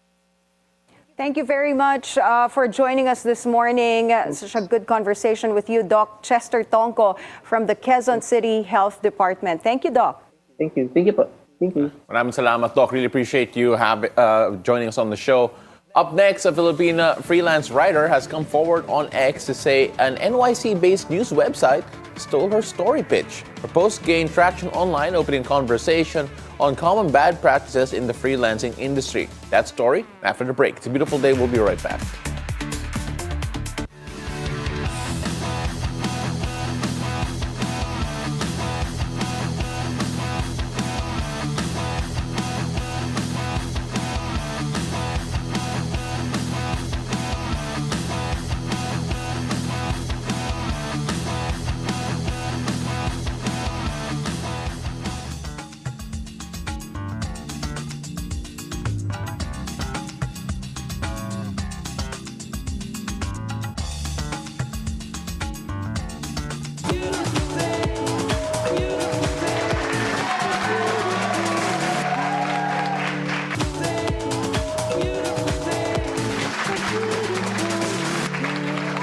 Speaker 2: Thank you very much for joining us this morning. Such a good conversation with you, Doc Chester Tongco from the Quezon City Health Department. Thank you, Doc.
Speaker 16: Thank you. Thank you po. Thank you.
Speaker 1: Maraming salamat, Doc. Really appreciate you joining us on the show. Up next, a Filipina freelance writer has come forward on X to say an NYC-based news website stole her story pitch. Her post gained traction online, opening conversation on common bad practices in the freelancing industry. That story after the break. It's a beautiful day. We'll be right back.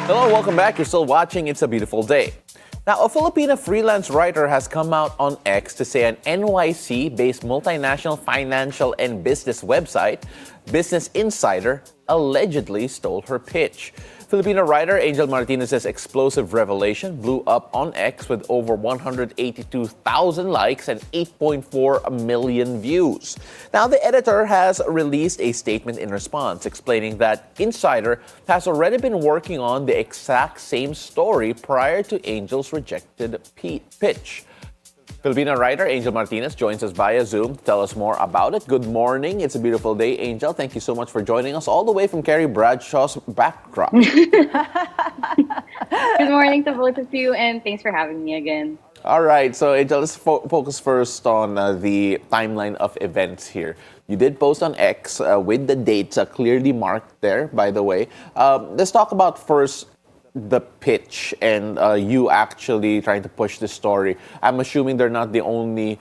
Speaker 1: Hello, welcome back. You're still watching It's a Beautiful Day. Now, a Filipina freelance writer has come out on X to say an NYC-based multinational financial and business website, Business Insider, allegedly stole her pitch. Filipino writer Angel Martinez's explosive revelation blew up on X with over 182,000 likes and 8.4 million views. Now, the editor has released a statement in response explaining that Insider has already been working on the exact same story prior to Angel's rejected pitch. Filipino writer Angel Martinez joins us via Zoom to tell us more about it. Good morning. It's a beautiful day, Angel. Thank you so much for joining us all the way from Carrie Bradshaw's backdrop.
Speaker 17: Good morning to both of you, and thanks for having me again.
Speaker 1: All right, so Angel, let's focus first on the timeline of events here. You did post on X with the dates clearly marked there, by the way. Let's talk about first the pitch and you actually trying to push the story. I'm assuming they're not the only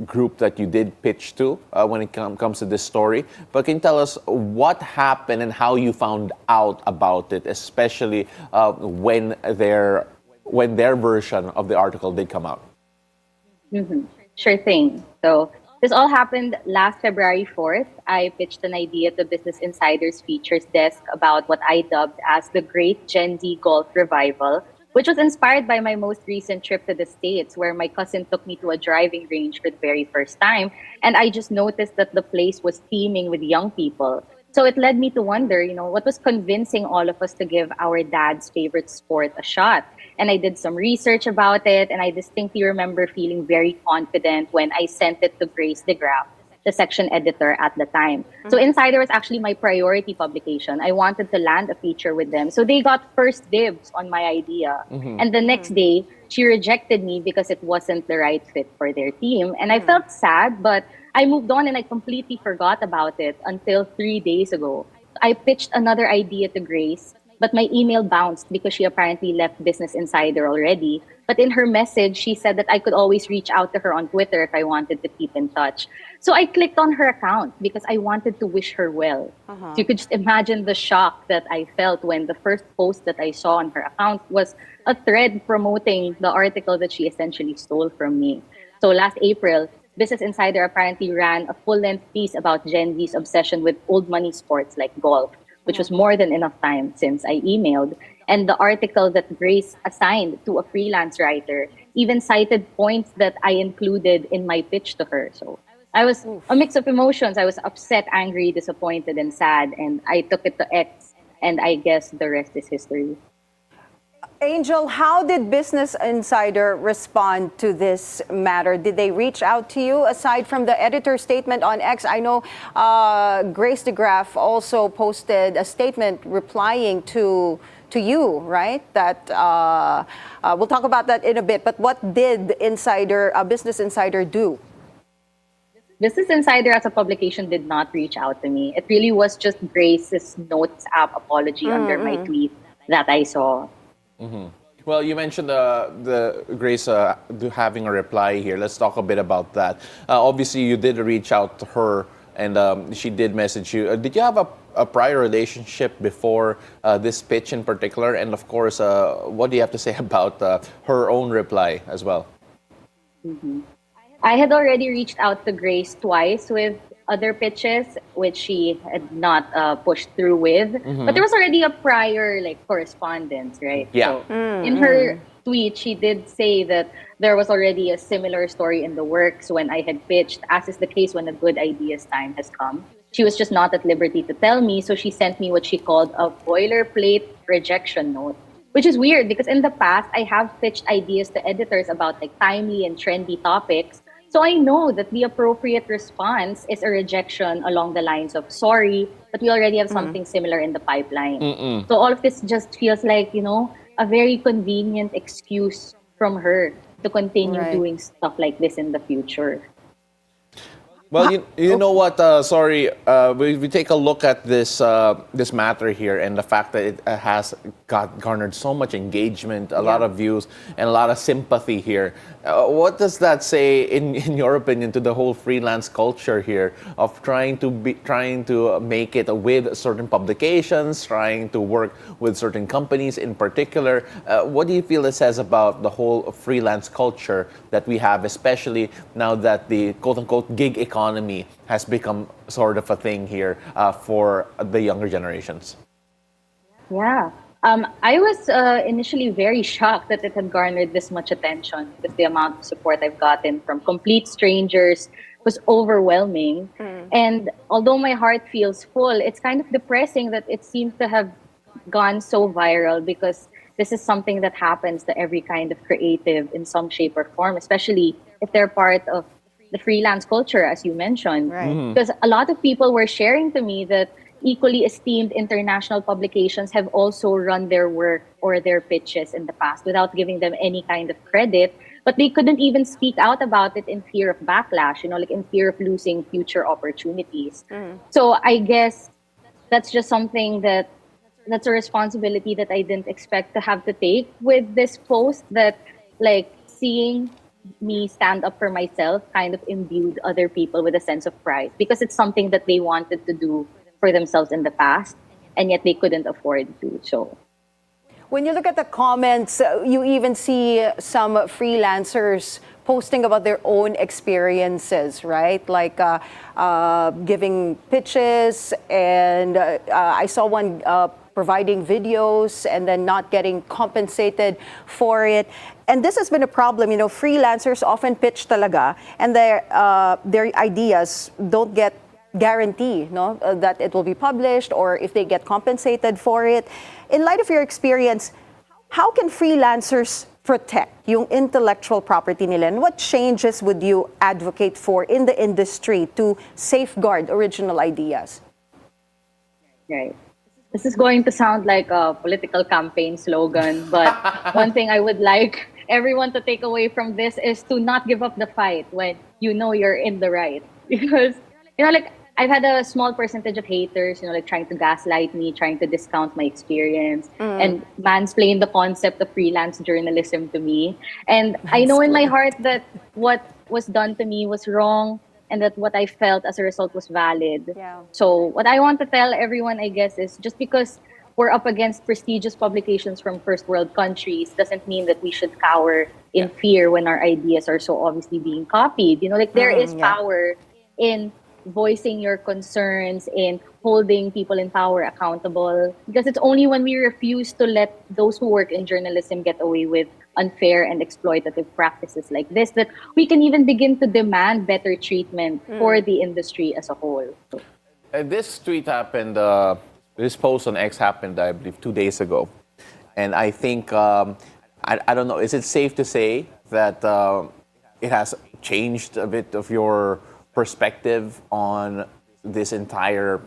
Speaker 1: group that you did pitch to when it comes to this story. But can you tell us what happened and how you found out about it, especially when their version of the article did come out?
Speaker 17: Sure thing. So this all happened last February 4th. I pitched an idea to Business Insider's features desk about what I dubbed as the Great Gen Z Golf Revival, which was inspired by my most recent trip to the States, where my cousin took me to a driving range for the very first time. And I just noticed that the place was teeming with young people. So it led me to wonder, what was convincing all of us to give our dad's favorite sport a shot. And I did some research about it, and I distinctly remember feeling very confident when I sent it to Grace DeGraff, the section editor at the time. So Insider was actually my priority publication. I wanted to land a feature with them. So they got first dibs on my idea. And the next day, she rejected me because it wasn't the right fit for their team. And I felt sad, but I moved on and I completely forgot about it until 3 days ago. I pitched another idea to Grace, but my email bounced because she apparently left Business Insider already. But in her message, she said that I could always reach out to her on Twitter if I wanted to keep in touch. So I clicked on her account because I wanted to wish her well. So you could just imagine the shock that I felt when the first post that I saw on her account was a thread promoting the article that she essentially stole from me. So last April, Business Insider apparently ran a full-length piece about Gen Z's obsession with old money sports like golf, which was more than enough time since I emailed. And the article that Grace assigned to a freelance writer even cited points that I included in my pitch to her. So I was a mix of emotions. I was upset, angry, disappointed, and sad. And I took it to X, and I guess the rest is history.
Speaker 2: Angel, how did Business Insider respond to this matter? Did they reach out to you aside from the editor statement on X? I know Grace DeGraff also posted a statement replying to you, right? That we'll talk about that in a bit. But what did Business Insider do?
Speaker 17: Business Insider as a publication did not reach out to me. It really was just Grace's Notes app apology under my tweet that I saw.
Speaker 1: Well, you mentioned the Grace having a reply here. Let's talk a bit about that. Obviously, you did reach out to her, and she did message you. Did you have a prior relationship before this pitch in particular? And of course, what do you have to say about her own reply as well?
Speaker 17: I had already reached out to Grace twice with other pitches, which she had not pushed through with. But there was already a prior correspondence, right?
Speaker 1: Yeah.
Speaker 17: So in her tweet, she did say that there was already a similar story in the works when I had pitched, as is the case when a good idea's time has come. She was just not at liberty to tell me, so she sent me what she called a boilerplate rejection note, which is weird because in the past, I have pitched ideas to editors about timely and trendy topics. So I know that the appropriate response is a rejection along the lines of, sorry, but we already have something similar in the pipeline. So all of this just feels like, a very convenient excuse from her to continue doing stuff like this in the future.
Speaker 1: Well, you know what? Sorry, we take a look at this this matter here and the fact that it has garnered so much engagement, a lot of views, and a lot of sympathy here. What does that say, in your opinion, to the whole freelance culture here of trying to make it with certain publications, trying to work with certain companies in particular? What do you feel it says about the whole freelance culture that we have, especially now that the quote-unquote gig economy has become sort of a thing here for the younger generations?
Speaker 17: Yeah. I was initially very shocked that it had garnered this much attention because the amount of support I've gotten from complete strangers was overwhelming. And although my heart feels full, it's kind of depressing that it seems to have gone so viral because this is something that happens to every kind of creative in some shape or form, especially if they're part of the freelance culture, as you mentioned. Because a lot of people were sharing to me that equally esteemed international publications have also run their work or their pitches in the past without giving them any kind of credit, but they couldn't even speak out about it in fear of backlash, like in fear of losing future opportunities. So I guess that's just something that's a responsibility that I didn't expect to have to take with this post, that like seeing me stand up for myself kind of imbued other people with a sense of pride, because it's something that they wanted to do for themselves in the past, and yet they couldn't afford to. So
Speaker 2: when you look at the comments, you even see some freelancers posting about their own experiences, right? Like giving pitches, and I saw one providing videos and then not getting compensated for it. And this has been a problem. Freelancers often pitch talaga, and their ideas don't get guarantee, that it will be published or if they get compensated for it. In light of your experience, how can freelancers protect yung intellectual property nila? And what changes would you advocate for in the industry to safeguard original ideas?
Speaker 17: Right. This is going to sound like a political campaign slogan, but one thing I would like everyone to take away from this is to not give up the fight when you know you're in the right. Because, I've had a small percentage of haters, trying to gaslight me, trying to discount my experience, and mansplain the concept of freelance journalism to me. And I know in my heart that what was done to me was wrong, and that what I felt as a result was valid.
Speaker 2: Yeah.
Speaker 17: So what I want to tell everyone, I guess, is just because we're up against prestigious publications from first world countries doesn't mean that we should cower in fear when our ideas are so obviously being copied. There is power in voicing your concerns, in holding people in power accountable, because it's only when we refuse to let those who work in journalism get away with unfair and exploitative practices like this that we can even begin to demand better treatment for the industry as a whole.
Speaker 1: This tweet happened, this post on X happened, I believe, 2 days ago. And I think, I don't know, is it safe to say that it has changed a bit of your perspective on this entire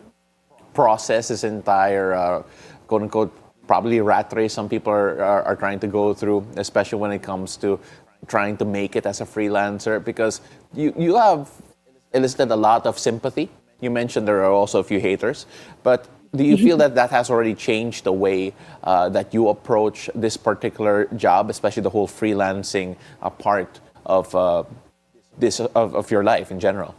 Speaker 1: process, this entire quote-unquote probably rat race some people are trying to go through, especially when it comes to trying to make it as a freelancer? Because you have elicited a lot of sympathy. You mentioned there are also a few haters, but do you feel that that has already changed the way that you approach this particular job, especially the whole freelancing part of of your life in general?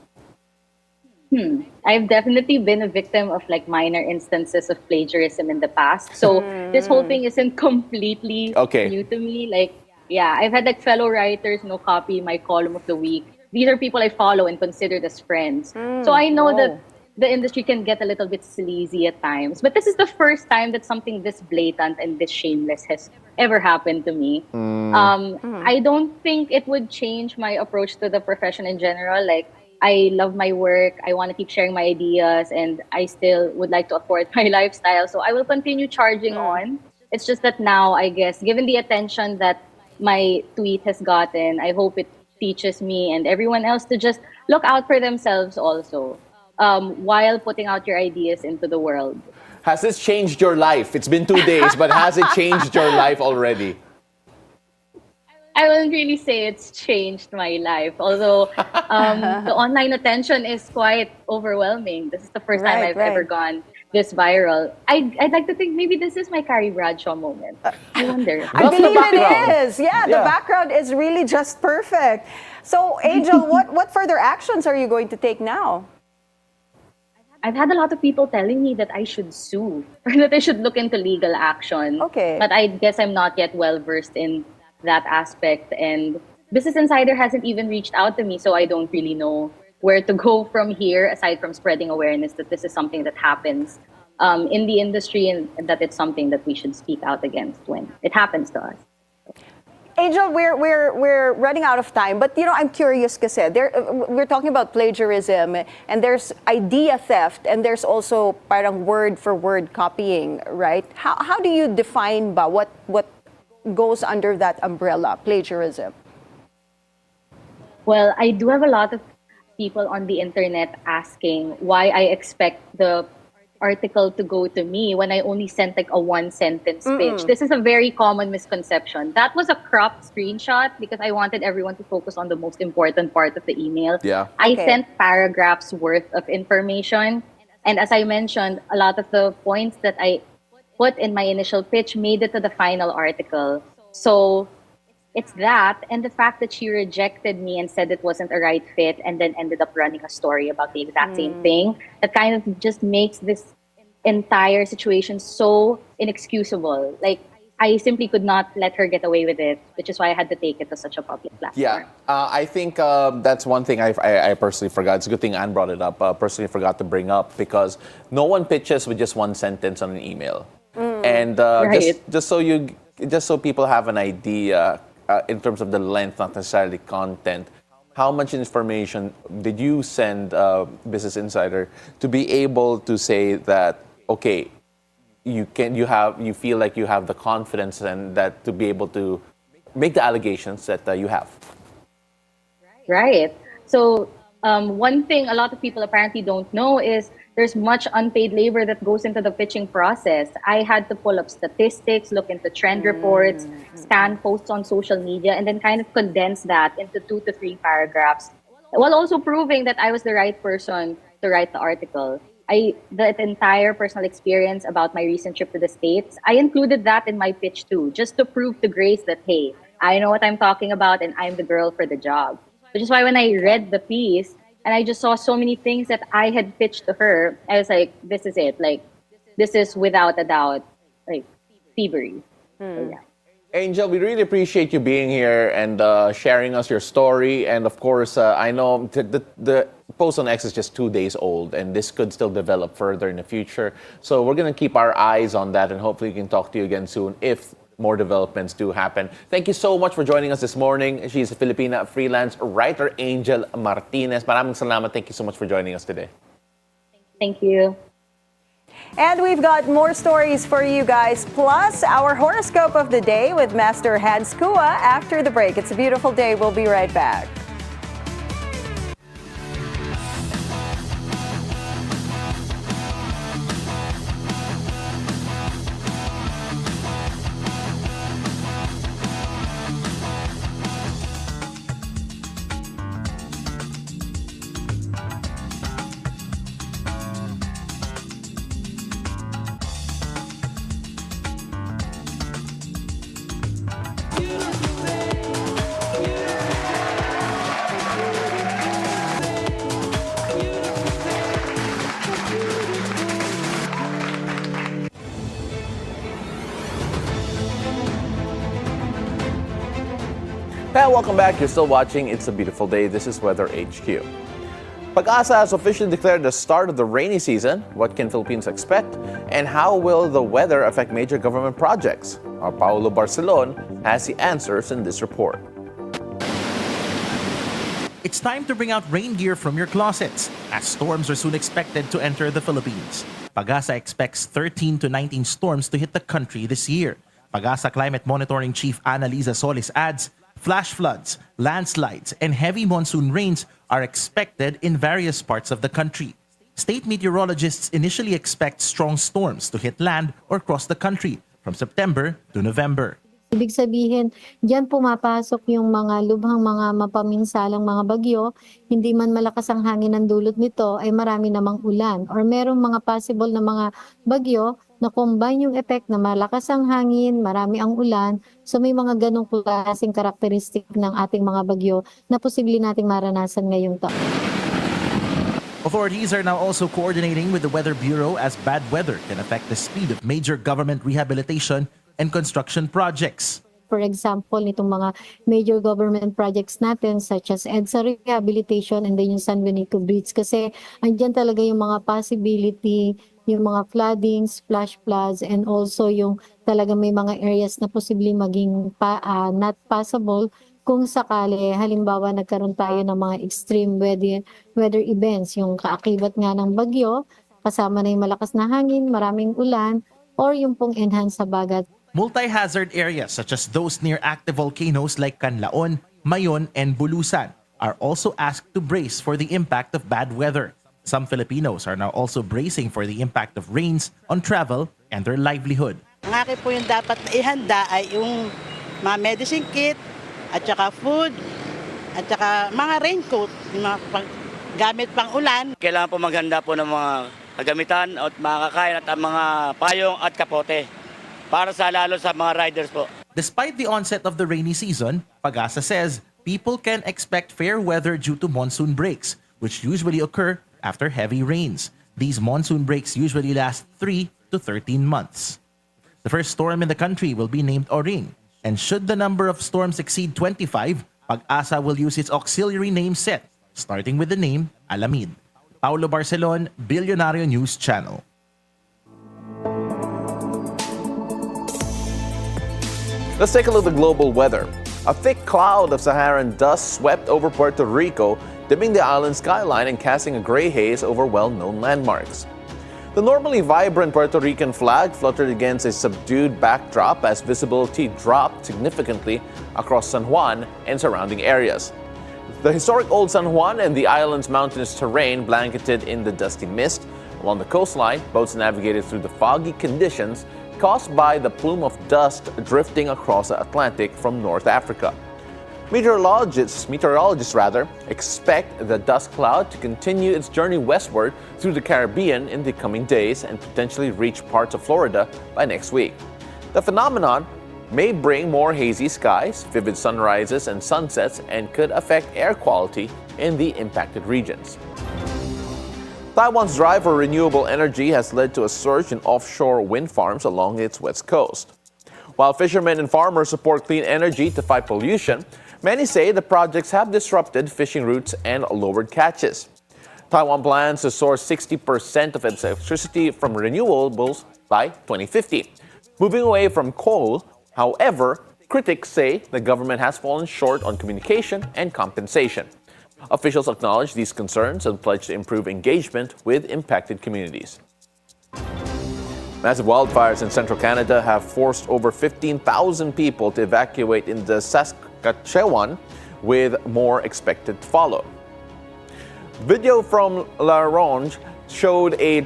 Speaker 17: I've definitely been a victim of minor instances of plagiarism in the past. So this whole thing isn't completely new to me. I've had fellow writers copy my column of the week. These are people I follow and considered as friends. So I know that the industry can get a little bit sleazy at times. But this is the first time that something this blatant and this shameless has ever happened to me. I don't think it would change my approach to the profession in general. I love my work, I want to keep sharing my ideas, and I still would like to afford my lifestyle. So I will continue charging on. It's just that now, I guess, given the attention that my tweet has gotten, I hope it teaches me and everyone else to just look out for themselves also, while putting out your ideas into the world.
Speaker 1: Has this changed your life? It's been 2 days, but has it changed your life already?
Speaker 17: I wouldn't really say it's changed my life, although the online attention is quite overwhelming. This is the first time I've ever gone this viral. I'd like to think maybe this is my Carrie Bradshaw moment. I wonder.
Speaker 2: I believe it is. Yeah, the background is really just perfect. So, Angel, what further actions are you going to take now?
Speaker 17: I've had a lot of people telling me that I should sue or that I should look into legal action.
Speaker 2: Okay.
Speaker 17: But I guess I'm not yet well versed in that aspect, and Business Insider hasn't even reached out to me, so I don't really know where to go from here aside from spreading awareness that this is something that happens in the industry, and that it's something that we should speak out against when it happens to us.
Speaker 2: Angel, we're running out of time, but I'm curious kasi we're talking about plagiarism, and there's idea theft, and there's also parang word for word copying, right? How do you define what goes under that umbrella, plagiarism?
Speaker 17: Well, I do have a lot of people on the internet asking why I expect the article to go to me when I only sent like a one-sentence pitch. This is a very common misconception. That was a cropped screenshot because I wanted everyone to focus on the most important part of the email.
Speaker 1: Yeah.
Speaker 17: I sent paragraphs worth of information. And as I mentioned, a lot of the points that I put in my initial pitch made it to the final article. So it's that, and the fact that she rejected me and said it wasn't a right fit and then ended up running a story about the exact same thing, that kind of just makes this entire situation so inexcusable. Like, I simply could not let her get away with it, which is why I had to take it to such a public platform.
Speaker 1: Yeah, I think that's one thing I personally forgot. It's a good thing Anne brought it up. Personally forgot to bring up because no one pitches with just one sentence on an email. And
Speaker 17: Right.
Speaker 1: just so people have an idea in terms of the length, not necessarily content, how much information did you send Business Insider to be able to say that, okay, you feel like you have the confidence and that to be able to make the allegations that you have?
Speaker 17: Right. So one thing a lot of people apparently don't know is there's much unpaid labor that goes into the pitching process. I had to pull up statistics, look into trend reports, scan posts on social media, and then kind of condense that into 2 to 3 paragraphs, while also proving that I was the right person to write the article. The entire personal experience about my recent trip to the States, I included that in my pitch too, just to prove to Grace that, hey, I know what I'm talking about and I'm the girl for the job. Which is why when I read the piece, and I just saw so many things that I had pitched to her, I was like, this is it. Like, this is without a doubt, like, thievery. So, yeah.
Speaker 1: Angel, we really appreciate you being here and sharing us your story. And of course, I know the post on X is just 2 days old, and this could still develop further in the future. So we're going to keep our eyes on that, and hopefully we can talk to you again soon if more developments do happen. Thank you so much for joining us this morning. She's a Filipina freelance writer, Angel Martinez. Maraming salamat. Thank you so much for joining us today.
Speaker 17: Thank you.
Speaker 2: And we've got more stories for you guys, plus our horoscope of the day with Master Hans Kua after the break. It's a beautiful day. We'll be right back.
Speaker 1: Hey, welcome back. You're still watching It's a Beautiful Day. This is Weather HQ. Pag-asa has officially declared the start of the rainy season. What can Philippines expect? And how will the weather affect major government projects? Our Paolo Barcelon has the answers in this report.
Speaker 18: It's time to bring out rain gear from your closets, as storms are soon expected to enter the Philippines. Pag-asa expects 13 to 19 storms to hit the country this year. Pag-asa Climate Monitoring Chief Anne Asis-Carilo adds, flash floods, landslides, and heavy monsoon rains are expected in various parts of the country. State meteorologists initially expect strong storms to hit land or cross the country from September to November.
Speaker 19: Ibig sabihin, diyan pumapasok yung mga lubhang mga mapaminsalang mga bagyo, hindi man malakas ang hangin ang dulot nito, ay marami namang ulan. Or merong mga possible na mga bagyo na combine yung effect na malakas ang hangin, marami ang ulan. So may mga ganong klaseng karakteristik ng ating mga bagyo na posible nating maranasan ngayong taon.
Speaker 18: Authorities are now also coordinating with the Weather Bureau as bad weather can affect the speed of major government rehabilitation and construction projects.
Speaker 19: For example, nitong mga major government projects natin such as EDSA rehabilitation and then yung San Benito Bridge kasi andyan talaga yung mga possibility, yung mga floodings, flash floods, and also yung talaga may mga areas na posibleng maging not passable kung sakali halimbawa nagkaroon tayo ng mga extreme weather events, yung kaakibat nga ng bagyo, kasama na yung malakas na hangin, maraming ulan, or yung pong enhance sa bagat.
Speaker 18: Multi-hazard areas such as those near active volcanoes like Canlaon, Mayon, and Bulusan are also asked to brace for the impact of bad weather. Some Filipinos are now also bracing for the impact of rains on travel and their livelihood.
Speaker 20: Ang akin po yung dapat ihanda ay yung mga medicine kit, at saka food, at saka mga raincoat, yung mga gamit pang ulan.
Speaker 21: Kailangan po maghanda po ng mga kagamitan at mga kakain at mga payong at kapote para sa lalo sa mga riders po.
Speaker 18: Despite the onset of the rainy season, Pag-asa says people can expect fair weather due to monsoon breaks, which usually occur after heavy rains. These monsoon breaks usually last 3 to 13 months. The first storm in the country will be named Oring, and should the number of storms exceed 25, Pag-asa will use its auxiliary name set, starting with the name Alamid. Paolo Barcelon, Bilyonaryo News Channel.
Speaker 1: Let's take a look at the global weather. A thick cloud of Saharan dust swept over Puerto Rico, dimming the island's skyline and casting a gray haze over well-known landmarks. The normally vibrant Puerto Rican flag fluttered against a subdued backdrop as visibility dropped significantly across San Juan and surrounding areas. The historic old San Juan and the island's mountainous terrain blanketed in the dusty mist. Along the coastline, boats navigated through the foggy conditions caused by the plume of dust drifting across the Atlantic from North Africa. Meteorologists expect the dust cloud to continue its journey westward through the Caribbean in the coming days and potentially reach parts of Florida by next week. The phenomenon may bring more hazy skies, vivid sunrises and sunsets, and could affect air quality in the impacted regions. Taiwan's drive for renewable energy has led to a surge in offshore wind farms along its west coast. While fishermen and farmers support clean energy to fight pollution, many say the projects have disrupted fishing routes and lowered catches. Taiwan plans to source 60% of its electricity from renewables by 2050, moving away from coal. However, critics say the government has fallen short on communication and compensation. Officials acknowledge these concerns and pledge to improve engagement with impacted communities. Massive wildfires in central Canada have forced over 15,000 people to evacuate in the Saskatchewan, with more expected to follow. Video from La Ronge showed a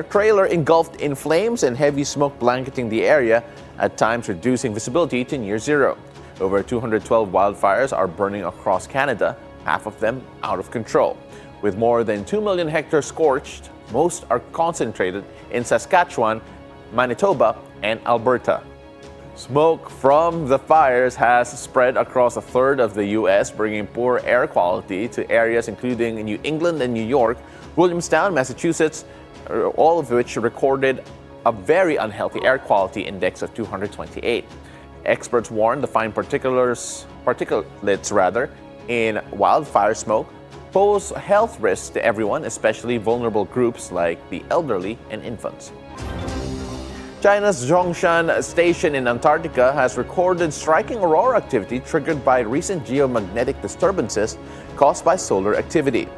Speaker 1: trailer engulfed in flames and heavy smoke blanketing the area, at times reducing visibility to near zero. Over 212 wildfires are burning across Canada, half of them out of control. With more than 2 million hectares scorched, most are concentrated in Saskatchewan, Manitoba, and Alberta. Smoke from the fires has spread across a third of the U.S., bringing poor air quality to areas including New England and New York, Williamstown, Massachusetts, all of which recorded a very unhealthy air quality index of 228. Experts warn the fine particulates in wildfire smoke pose health risks to everyone, especially vulnerable groups like the elderly and infants. China's Zhongshan station in Antarctica has recorded striking aurora activity triggered by recent geomagnetic disturbances caused by solar activity.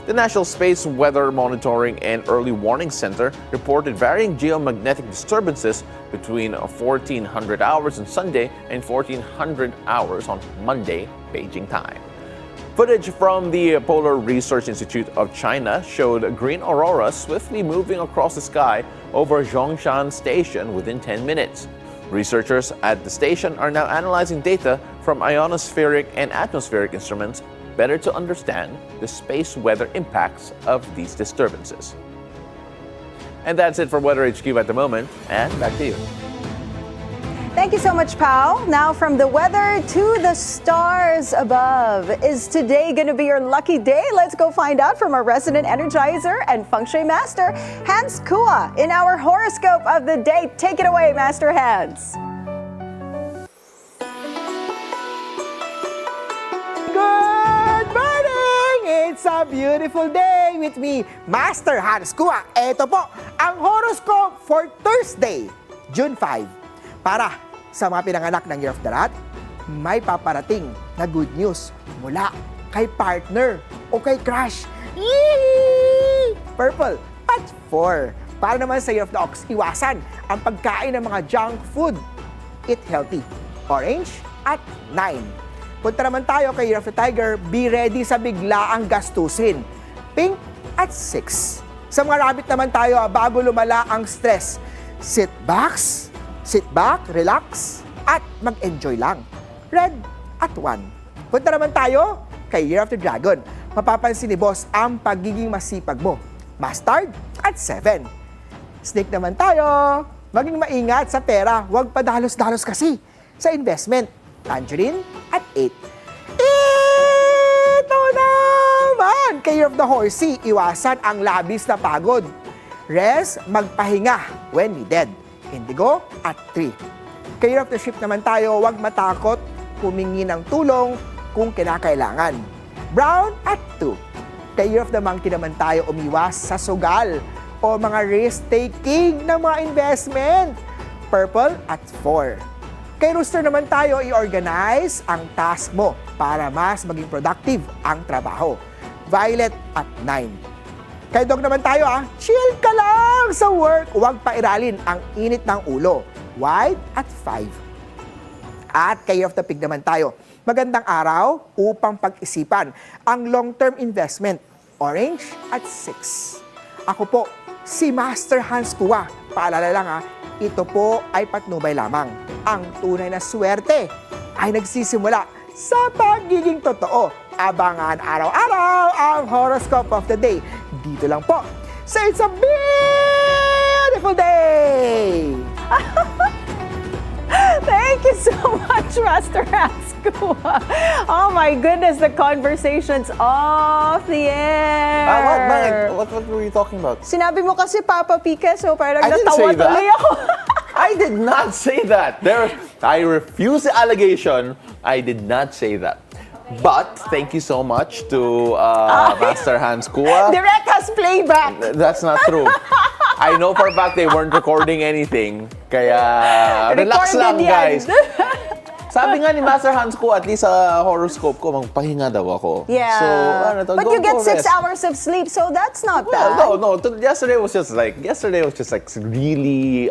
Speaker 1: The National Space Weather Monitoring and Early Warning Center reported varying geomagnetic disturbances between 1400 hours on Sunday and 1400 hours on Monday, Beijing time. Footage from the Polar Research Institute of China showed green auroras swiftly moving across the sky over Zhongshan Station within 10 minutes. Researchers at the station are now analyzing data from ionospheric and atmospheric instruments better to understand the space weather impacts of these disturbances. And that's it for Weather HQ at the moment, and back to you.
Speaker 2: Thank you so much, Pao. Now from the weather to the stars above. Is today going to be your lucky day? Let's go find out from our resident energizer and feng shui master, Hans Kua, in our horoscope of the day. Take it away, Master Hans.
Speaker 22: Good morning! It's a beautiful day with me, Master Hans Kua. Ito po, ang horoscope for Thursday, June 5. Para sa mga pinanganak ng Year of the Rat, may paparating na good news mula kay partner o kay crush. Yee! Purple at 4. Para naman sa Year of the Ox, iwasan ang pagkain ng mga junk food. Eat healthy. Orange at 9. Punta naman tayo kay Year of the Tiger, be ready sa biglaang gastusin. Pink at 6. Sa mga rabbit naman tayo, bago lumala ang stress, sit back, relax, at mag-enjoy lang. Red at 1. Punta naman tayo kay Year of the Dragon. Mapapansin ni boss ang pagiging masipag mo. Mustard at 7. Snake naman tayo. Maging maingat sa pera. Huwag padalos-dalos kasi sa investment. Tangerine at 8. Ito naman! Kay Year of the Horsey, iwasan ang labis na pagod. Rest, magpahinga when needed. Indigo at 3. Kay Year of the Ship naman tayo, huwag matakot humingi ng tulong kung kinakailangan. Brown at 2. Kay Year of the Monkey naman tayo, umiwas sa sugal o mga risk-taking ng mga investment. Purple at 4. Kay Rooster naman tayo, i-organize ang task mo para mas maging productive ang trabaho. Violet at 9. Kay Dog naman tayo, chill ka lang sa work. Huwag pairalin ang init ng ulo. White at 5. At kay Year of the Pig naman tayo, magandang araw upang pag-isipan ang long-term investment. Orange at 6. Ako po, si Master Hans Kua. Paalala lang ito po ay patnubay lamang. Ang tunay na swerte ay nagsisimula sa pagiging totoo. Abangan araw-araw ang horoscope of the day. Dito lang po sa It's a Beautiful Day!
Speaker 2: Thank you so much, Master Ascua. Oh my goodness, the conversation's off the air.
Speaker 1: What were you talking about?
Speaker 2: Sinabi mo kasi Papa Pika, so parang
Speaker 1: I didn't
Speaker 2: natawa
Speaker 1: say that.
Speaker 2: tuloy ako.
Speaker 1: I did not say that. I refuse the allegation. I did not say that. But thank you so much to Master Hans Kua.
Speaker 2: Direct has playback.
Speaker 1: That's not true. I know for a fact they weren't recording anything. Kaya relax lang, guys. Sabi nga ni Master Hans Kua, at least sa horoscope ko, magpahinga daw ako.
Speaker 2: Yeah.
Speaker 1: So,
Speaker 2: but you get 6 hours of sleep, so that's not bad.
Speaker 1: No. Yesterday was just like really,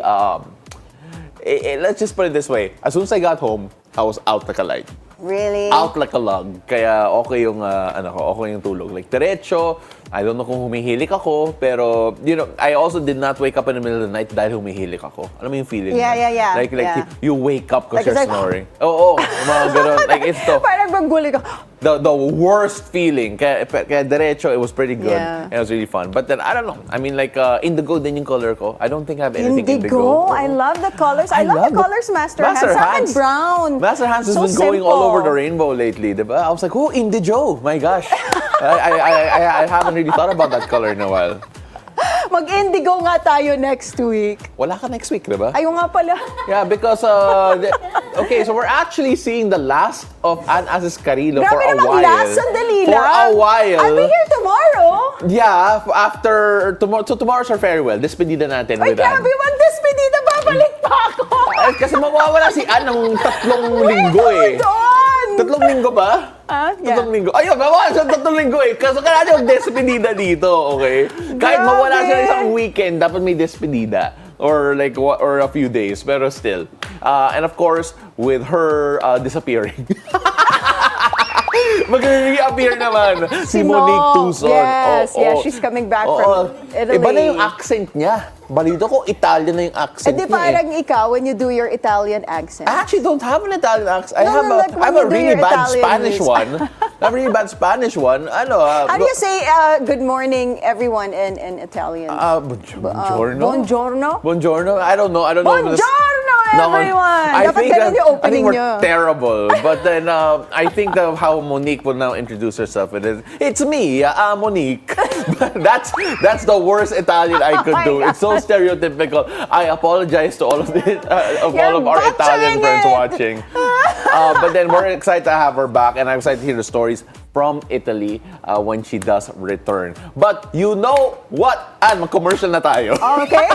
Speaker 1: let's just put it this way. As soon as I got home, I was out like a light.
Speaker 2: Really?
Speaker 1: Out like a log. Kaya okay yung, okay yung tulog. Like, diretso, I don't know kung humihilik ako, pero, I also did not wake up in the middle of the night dahil humihilik ako. Alam mo yung feeling?
Speaker 2: Yeah.
Speaker 1: Like
Speaker 2: Yeah.
Speaker 1: you wake up because
Speaker 2: Like,
Speaker 1: you're snoring. Oo, mga ganun. Like, it's
Speaker 2: Parang maggulig ako.
Speaker 1: the worst feeling. Kaya diretso, it was pretty good.
Speaker 2: Yeah.
Speaker 1: It was really fun. But then, I don't know. I mean, like, indigo din yung color ko. I don't think I have anything indigo.
Speaker 2: I love the colors. I love the colors, Master Hans. Sa akin, brown.
Speaker 1: Master Hans has
Speaker 2: So
Speaker 1: been going all
Speaker 2: simple.
Speaker 1: over the rainbow lately, diba? I was like, oh, indigo. My gosh. I haven't really thought about that color in a while.
Speaker 2: Mag-indigo nga tayo next week.
Speaker 1: Wala ka next week, diba?
Speaker 2: Ayaw nga pala.
Speaker 1: Yeah, because, okay, so we're actually seeing the last of Anne Asis-Carilo for a while.
Speaker 2: Grabe namang last, sandali
Speaker 1: For
Speaker 2: lang.
Speaker 1: a while.
Speaker 2: I'll be here tomorrow.
Speaker 1: Yeah, after tomorrow. So tomorrow's our farewell. Despedida natin
Speaker 2: Ay,
Speaker 1: with Anne.
Speaker 2: grabe, mag-despedida, babalik pa ako.
Speaker 1: Kasi mawawala si Anne ng 3 linggo eh.
Speaker 2: Doon!
Speaker 1: 3 linggo ba?
Speaker 2: Yeah.
Speaker 1: 3 linggo. Ayun, mawawala siya 3 linggo eh. Kasi kailangan yung despedida dito, okay? Kahit mawala siya isang weekend, dapat may despedida. Or like or a few days, pero still. And of course, with her disappearing. Mag-reappear naman si Monique Tucson.
Speaker 2: Yes, she's coming back from Italy.
Speaker 1: Iba na yung accent niya. Balito ko, Italian na yung accent
Speaker 2: Di
Speaker 1: niya
Speaker 2: parang ikaw, when you do your Italian accent.
Speaker 1: I actually don't have an Italian accent. I
Speaker 2: like
Speaker 1: have
Speaker 2: when
Speaker 1: a
Speaker 2: you do
Speaker 1: really
Speaker 2: your
Speaker 1: bad
Speaker 2: Italian
Speaker 1: Spanish
Speaker 2: music.
Speaker 1: one. I have a really bad Spanish one.
Speaker 2: How do you say good morning, everyone, in Italian?
Speaker 1: Buongiorno.
Speaker 2: Buongiorno?
Speaker 1: Buongiorno? I don't know.
Speaker 2: Buongiorno, everyone! Dapat ganun yung
Speaker 1: I
Speaker 2: opening
Speaker 1: think we're
Speaker 2: nyo.
Speaker 1: terrible. But then, I think of how Monique will now introduce herself. It's me, Monique. That's the worst Italian I could do. It's so stereotypical. I apologize to all of all of our Italian friends watching. But then we're excited to have her back, and I'm excited to hear the stories from Italy when she does return. But you know what? Mag-commercial na tayo.
Speaker 2: Okay.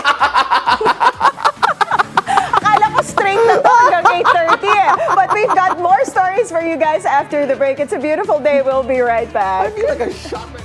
Speaker 2: Akala ko straight na to hanggang 8:30 eh. But we've got more stories for you guys after the break. It's a beautiful day. We'll be right back.
Speaker 1: I feel like a shopper.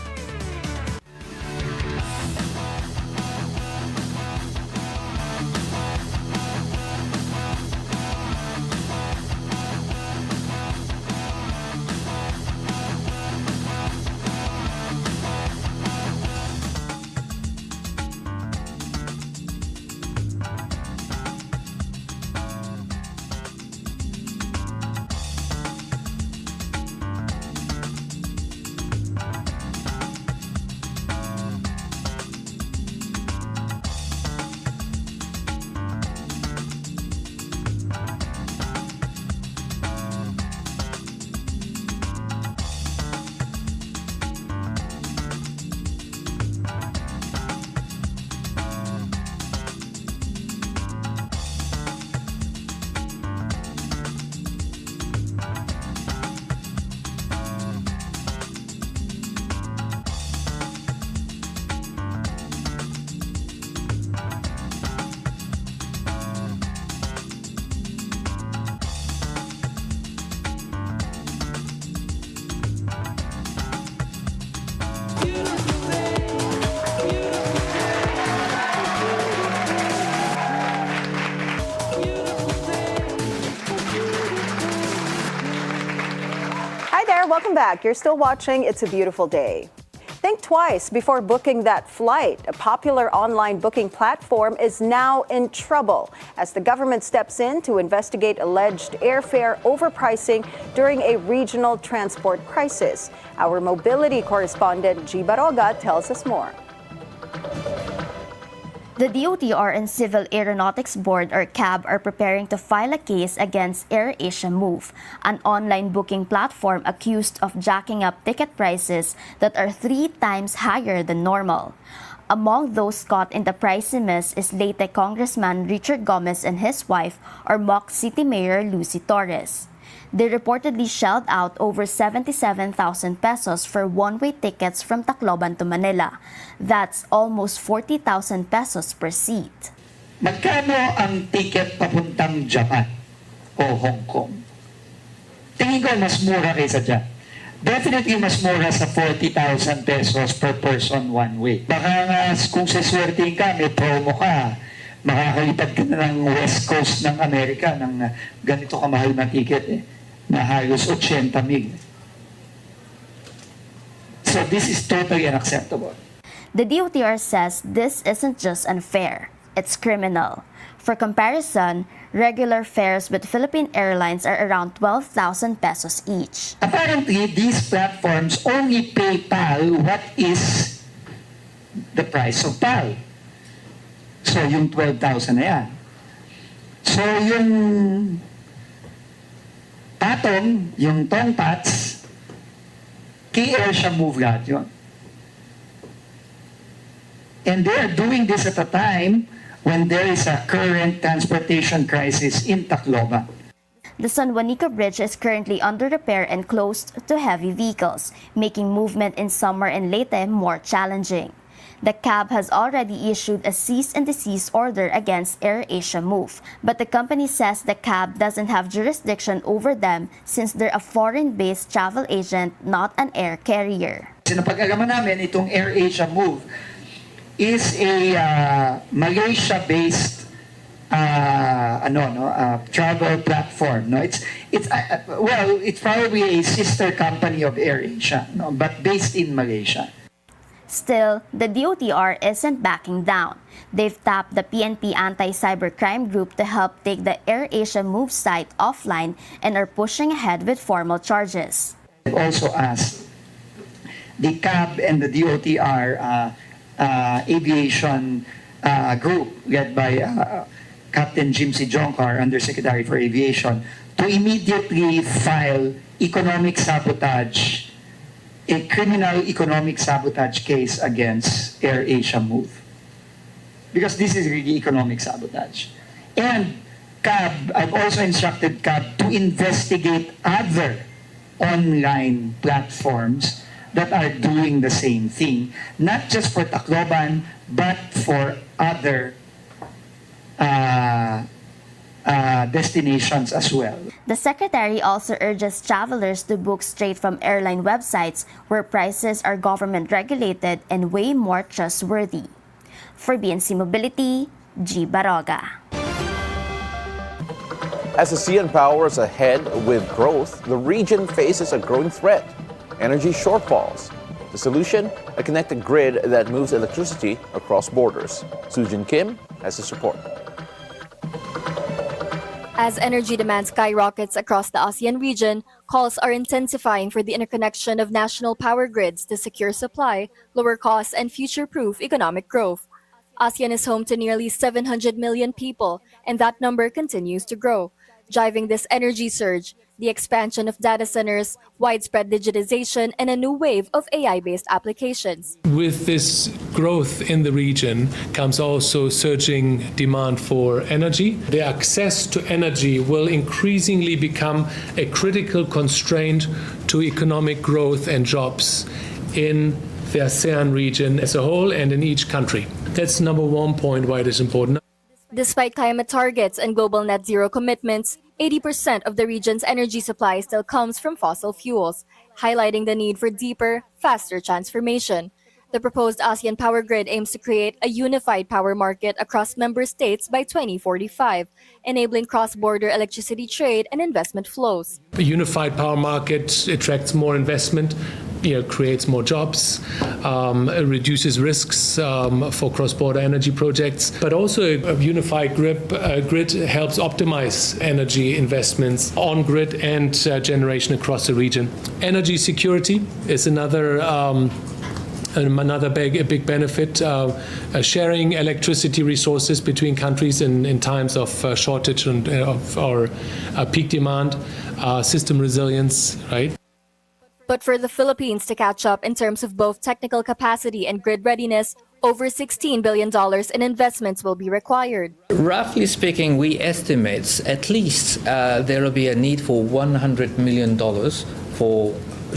Speaker 2: Hi there, welcome back. You're still watching It's a Beautiful Day. Think twice before booking that flight. A popular online booking platform is now in trouble as the government steps in to investigate alleged airfare overpricing during a regional transport crisis. Our mobility correspondent G. Baroga tells us more.
Speaker 3: The DOTR and Civil Aeronautics Board, or CAB, are preparing to file a case against AirAsia Move, an online booking platform accused of jacking up ticket prices that are 3 times higher than normal. Among those caught in the pricey mess is Leyte Congressman Richard Gomez and his wife, or Mock City Mayor Lucy Torres. They reportedly shelled out over 77,000 pesos for one-way tickets from Tacloban to Manila. That's almost 40,000 pesos per seat.
Speaker 4: Magkano ang ticket papuntang Japan o Hong Kong? Tingin ko mas mura kaysa dyan. Definitely mas mura sa 40,000 pesos per person one way. Baka nga kung saswertein ka, may promo ka, makakalipad ka na ng West Coast ng Amerika ng ganito kamahal na ticket na halos 80,000. So this is totally unacceptable.
Speaker 3: The DOTR says this isn't just unfair, it's criminal. For comparison, regular fares with Philippine Airlines are around 12,000 pesos each.
Speaker 4: Apparently, these platforms only pay PAL what is the price of PAL. So yung 12,000 na yan. So yung patong, yung tongpats, kay AirAsia Move lahat yun. And they are doing this at a time when there is a current transportation crisis in Tacloban.
Speaker 3: The San Juanico Bridge is currently under repair and closed to heavy vehicles, making movement in summer in Leyte more challenging. The CAB has already issued a cease and desist order against AirAsia Move, but the company says the CAB doesn't have jurisdiction over them since they're a foreign-based travel agent, not an air carrier.
Speaker 4: Sinapag-alaman namin itong AirAsia Move is a Malaysia-based travel platform. No, it's probably a sister company of AirAsia, no, but based in Malaysia.
Speaker 3: Still, the DOTR isn't backing down. They've tapped the PNP anti-cybercrime group to help take the AirAsia Move site offline and are pushing ahead with formal charges.
Speaker 4: I've also asked the CAB and the DOTR aviation group led by Captain Jim C. Jonkar, Undersecretary for Aviation, to immediately file economic sabotage, a criminal economic sabotage case against AirAsia Move. Because this is really economic sabotage. And CAB, I've also instructed CAB to investigate other online platforms that are doing the same thing, not just for Tacloban, but for other destinations as well.
Speaker 3: The Secretary also urges travelers to book straight from airline websites where prices are government regulated and way more trustworthy. For BNC Mobility, G. Baroga.
Speaker 1: As ASEAN powers ahead with growth, the region faces a growing threat: energy shortfalls. The solution? A connected grid that moves electricity across borders. Sujin Kim has this report.
Speaker 23: As energy demand skyrockets across the ASEAN region, calls are intensifying for the interconnection of national power grids to secure supply, lower costs, and future-proof economic growth. ASEAN is home to nearly 700 million people, and that number continues to grow. Driving this energy surge, the expansion of data centers, widespread digitization, and a new wave of AI-based applications.
Speaker 24: With this growth in the region comes also surging demand for energy. The access to energy will increasingly become a critical constraint to economic growth and jobs in the ASEAN region as a whole and in each country. That's number one point why it is important.
Speaker 23: Despite climate targets and global net zero commitments, 80% of the region's energy supply still comes from fossil fuels, highlighting the need for deeper, faster transformation. The proposed ASEAN power grid aims to create a unified power market across member states by 2045, enabling cross-border electricity trade and investment flows.
Speaker 24: A unified power market attracts more investment, creates more jobs, reduces risks for cross-border energy projects, but also a unified grid helps optimize energy investments on grid and generation across the region. Energy security is another big benefit, sharing electricity resources between countries in times of shortage or peak demand, system resilience, right?
Speaker 23: But for the Philippines to catch up in terms of both technical capacity and grid readiness, over $16 billion in investments will be required.
Speaker 5: Roughly speaking, we estimate at least there will be a need for $100 million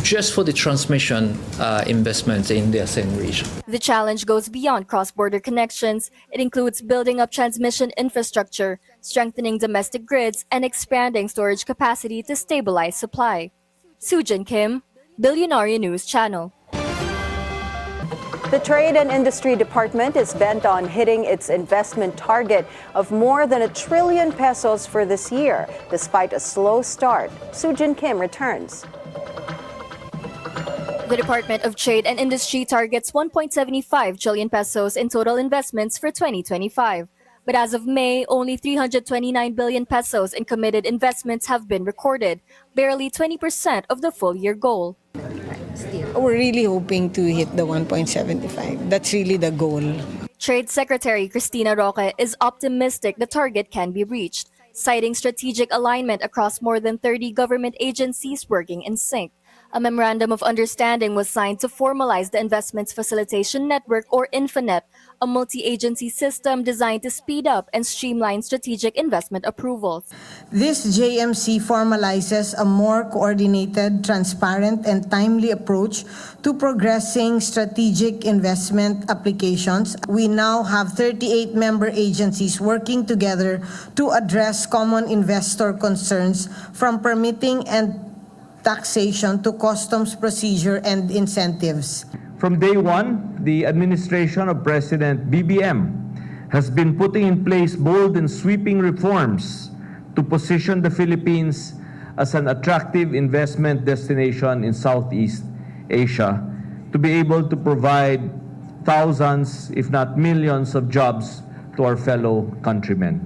Speaker 5: just for the transmission investments in the ASEAN region.
Speaker 23: The challenge goes beyond cross-border connections. It includes building up transmission infrastructure, strengthening domestic grids, and expanding storage capacity to stabilize supply. Soojin Kim, Bilyonaryo News Channel.
Speaker 2: The Trade and Industry Department is bent on hitting its investment target of more than 1 trillion pesos for this year, despite a slow start. Soojin Kim returns.
Speaker 23: The Department of Trade and Industry targets 1.75 trillion pesos in total investments for 2025. But as of May, only 329 billion pesos in committed investments have been recorded, barely 20% of the full-year goal.
Speaker 6: We're really hoping to hit the 1.75. That's really the goal.
Speaker 23: Trade Secretary Cristina Roque is optimistic the target can be reached, citing strategic alignment across more than 30 government agencies working in sync. A memorandum of understanding was signed to formalize the Investments Facilitation Network, or InfoNet, a multi-agency system designed to speed up and streamline strategic investment approvals.
Speaker 6: This JMC formalizes a more coordinated, transparent, and timely approach to progressing strategic investment applications. We now have 38 member agencies working together to address common investor concerns, from permitting and taxation to customs procedure and incentives.
Speaker 7: From day one, the administration of President BBM has been putting in place bold and sweeping reforms to position the Philippines as an attractive investment destination in Southeast Asia, to be able to provide thousands, if not millions, of jobs to our fellow countrymen.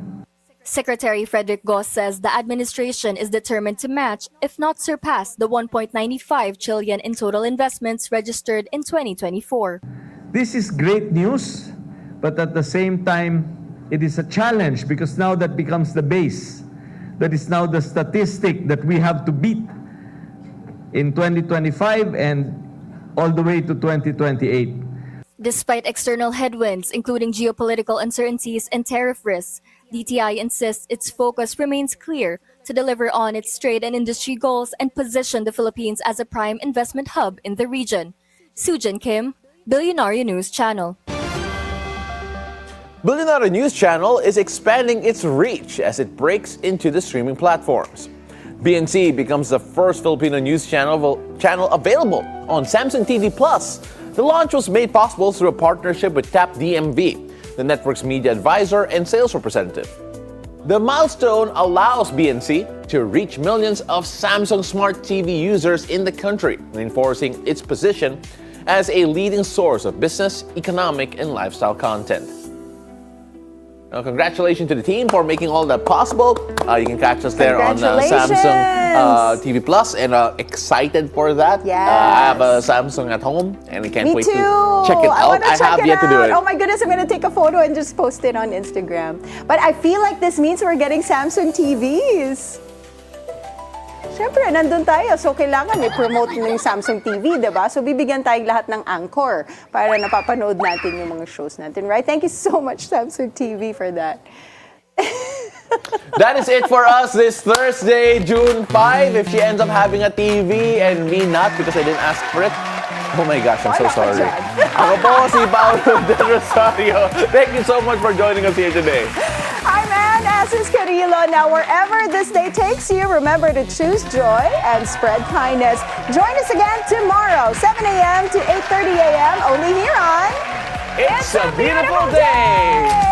Speaker 23: Secretary Frederick Goss says the administration is determined to match, if not surpass, the 1.95 trillion in total investments registered in 2024.
Speaker 7: This is great news, but at the same time, it is a challenge, because now that becomes the base. That is now the statistic that we have to beat in 2025 and all the way to 2028.
Speaker 23: Despite external headwinds, including geopolitical uncertainties and tariff risks, DTI insists its focus remains clear: to deliver on its trade and industry goals and position the Philippines as a prime investment hub in the region. Soojin Kim, Bilyonaryo News Channel.
Speaker 1: Bilyonaryo News Channel is expanding its reach as it breaks into the streaming platforms. BNC becomes the first Filipino news channel available on Samsung TV Plus. The launch was made possible through a partnership with TAP DMV, the network's media advisor and sales representative. The milestone allows BNC to reach millions of Samsung Smart TV users in the country, reinforcing its position as a leading source of business, economic, and lifestyle content. Now, congratulations to the team for making all that possible. You can catch us there on Samsung TV Plus, and excited for that.
Speaker 2: Yes.
Speaker 1: I have a Samsung at home, and I can't wait
Speaker 2: too.
Speaker 1: to check it out. I have yet to do it.
Speaker 2: Oh my goodness, I'm going to take a photo and just post it on Instagram. But I feel like this means we're getting Samsung TVs. Siyempre, nandun tayo. So, kailangan i-promote ng Samsung TV, diba? So, bibigyan tayong lahat ng anchor para napapanood natin yung mga shows natin, right? Thank you so much, Samsung TV, for that.
Speaker 1: That is it for us this Thursday, June 5. If she ends up having a TV and me not because I didn't ask for it, oh my gosh, I'm so sorry. Ako po si Paolo del Rosario. Thank you so much for joining us here today.
Speaker 2: I'm Anne Asis-Carilo. Now, wherever this day takes you, remember to choose joy and spread kindness. Join us again tomorrow, 7 a.m. to 8:30 a.m. only here on
Speaker 8: It's a Beautiful Day!